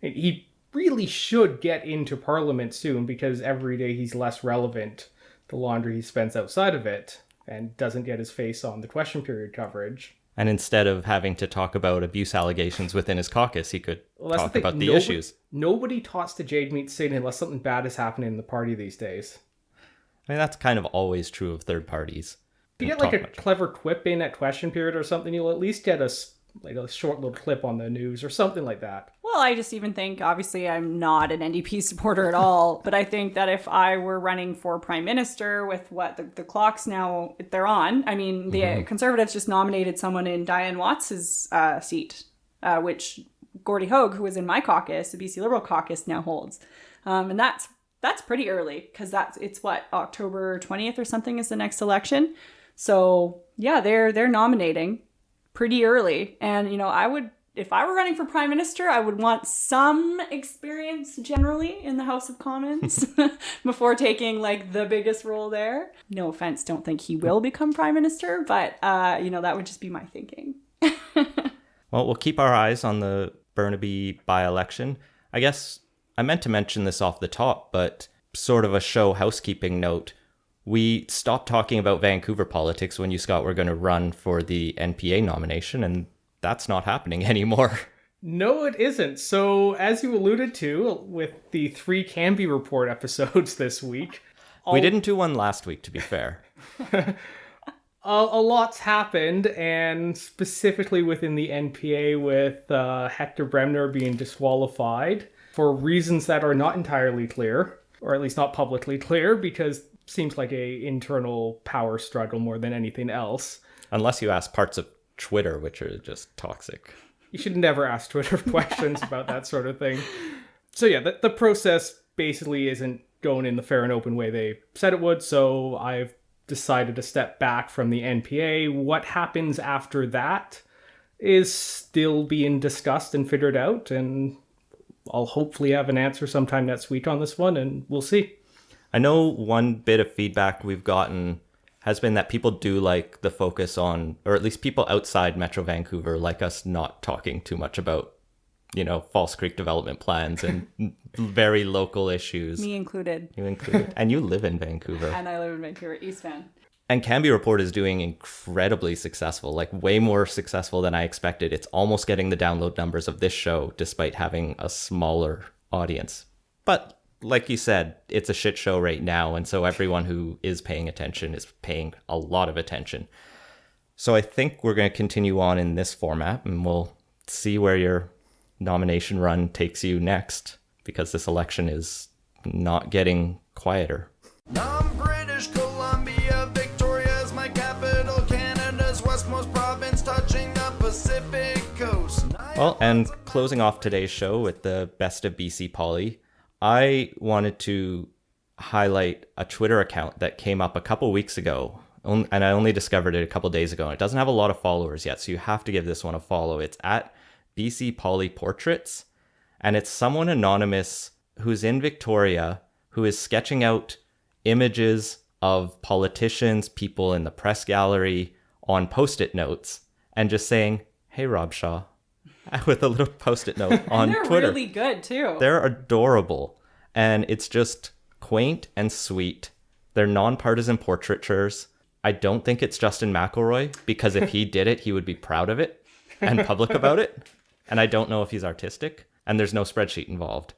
He really should get into Parliament soon, because every day he's less relevant the longer he spends outside of it and doesn't get his face on the question period coverage. And instead of having to talk about abuse allegations within his caucus, he could talk about the issues. Nobody talks to Jagmeet Singh unless something bad is happening in the party these days. I mean, that's kind of always true of third parties. If you get like a clever quip in at question period or something, you'll at least get a short little clip on the news or something like that. Well, I just even think, obviously, I'm not an NDP supporter at all, but I think that if I were running for prime minister with what the clocks now, they're on, I mean, the Conservatives just nominated someone in Diane Watts's seat, which Gordie Hogue, who was in my caucus, the BC Liberal caucus, now holds. And that's pretty early, because it's October 20th or something is the next election. So yeah, they're nominating pretty early. And, if I were running for prime minister, I would want some experience generally in the House of Commons before taking the biggest role there. No offense, don't think he will become prime minister, but, that would just be my thinking. Well, we'll keep our eyes on the Burnaby by-election. I guess I meant to mention this off the top, but sort of a show housekeeping note. We stopped talking about Vancouver politics when you, Scott, were going to run for the NPA nomination, and that's not happening anymore. No, it isn't. So, as you alluded to with the 3 Canby Report episodes this week... We didn't do one last week, to be fair. A lot's happened, and specifically within the NPA with Hector Bremner being disqualified for reasons that are not entirely clear, or at least not publicly clear, because seems like a internal power struggle more than anything else. Unless you ask parts of Twitter, which are just toxic. You should never ask Twitter questions about that sort of thing. So yeah, the process basically isn't going in the fair and open way they said it would, so I've decided to step back from the NPA. What happens after that is still being discussed and figured out, and I'll hopefully have an answer sometime next week on this one, and we'll see. I know one bit of feedback we've gotten has been that people do like the focus on, or at least people outside Metro Vancouver like us not talking too much about, False Creek development plans and very local issues. Me included. You included. And you live in Vancouver. And I live in Vancouver, East Van. And Canby Report is doing incredibly successful, way more successful than I expected. It's almost getting the download numbers of this show despite having a smaller audience. But like you said, it's a shit show right now, and so everyone who is paying attention is paying a lot of attention. So I think we're going to continue on in this format, and we'll see where your nomination run takes you next, because this election is not getting quieter. I'm British Columbia, Victoria is my capital, Canada's westmost province, touching the Pacific coast. Well, and closing off today's show with the best of BC Poly, I wanted to highlight a Twitter account that came up a couple weeks ago, and I only discovered it a couple days ago. And it doesn't have a lot of followers yet, so you have to give this one a follow. It's at BC Poly Portraits, and it's someone anonymous who's in Victoria who is sketching out images of politicians, people in the press gallery on Post-it notes, and just saying, "Hey, Rob Shaw," with a little Post-it note on they're Twitter. They're really good, too. They're adorable. And it's just quaint and sweet. They're nonpartisan portraitures. I don't think it's Justin McElroy, because if he did it, he would be proud of it and public about it. And I don't know if he's artistic. And there's no spreadsheet involved.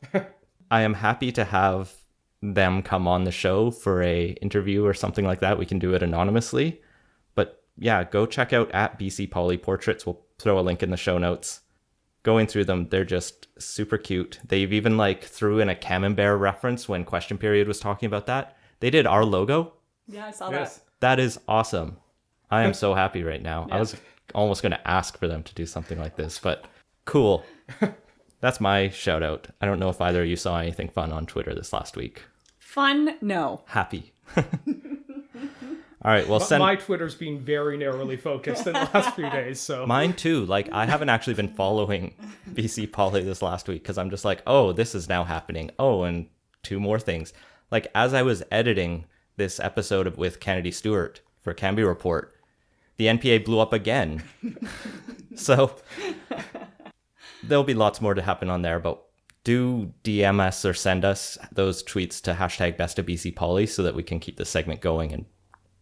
I am happy to have them come on the show for a interview or something like that, we can do it anonymously. But yeah, go check out at BC Poly Portraits. We'll throw a link in the show notes. Going through them, they're just super cute. They've even like threw in a Camembert reference when Question Period was talking about that. They did our logo. Yeah, I saw Yes. that. That is awesome. I am so happy right now. Yeah. I was almost going to ask for them to do something like this, but cool. That's my shout out. I don't know if either of you saw anything fun on Twitter this last week. Fun? No. Happy. All right, well, My Twitter's been very narrowly focused in the last few days, so... Mine too. Like, I haven't actually been following BC Poly this last week because I'm just like, oh, this is now happening. Oh, and 2 more things. Like, as I was editing this episode with Kennedy Stewart for Canby Report, the NPA blew up again. So there'll be lots more to happen on there, but do DM us or send us those tweets to #BestOfBCPoly so that we can keep the segment going and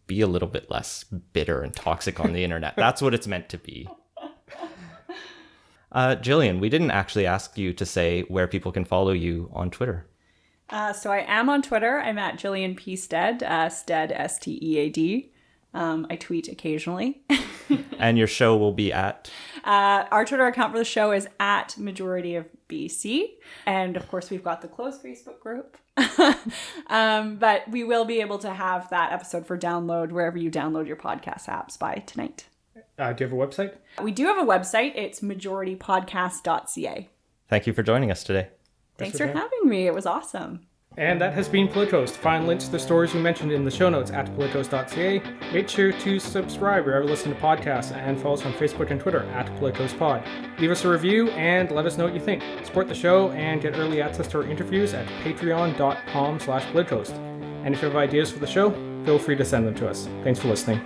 be a little bit less bitter and toxic on the internet. That's what it's meant to be. Jillian, we didn't actually ask you to say where people can follow you on Twitter. So I am on Twitter. I'm at Jillian P Stead, Stead, Stead. I tweet occasionally. And your show will be at? Our Twitter account for the show is at Majority of BC. And of course, we've got the closed Facebook group. But we will be able to have that episode for download wherever you download your podcast apps by tonight. do you have a website? We do have a website. It's majoritypodcast.ca. Thank you for joining us today. Thanks for having me. It was awesome. And that has been Politicoast. Find links to the stories we mentioned in the show notes at politicoast.ca. Make sure to subscribe wherever you listen to podcasts and follow us on Facebook and Twitter at politicoastpod. Leave us a review and let us know what you think. Support the show and get early access to our interviews at patreon.com/politicoast. And if you have ideas for the show, feel free to send them to us. Thanks for listening.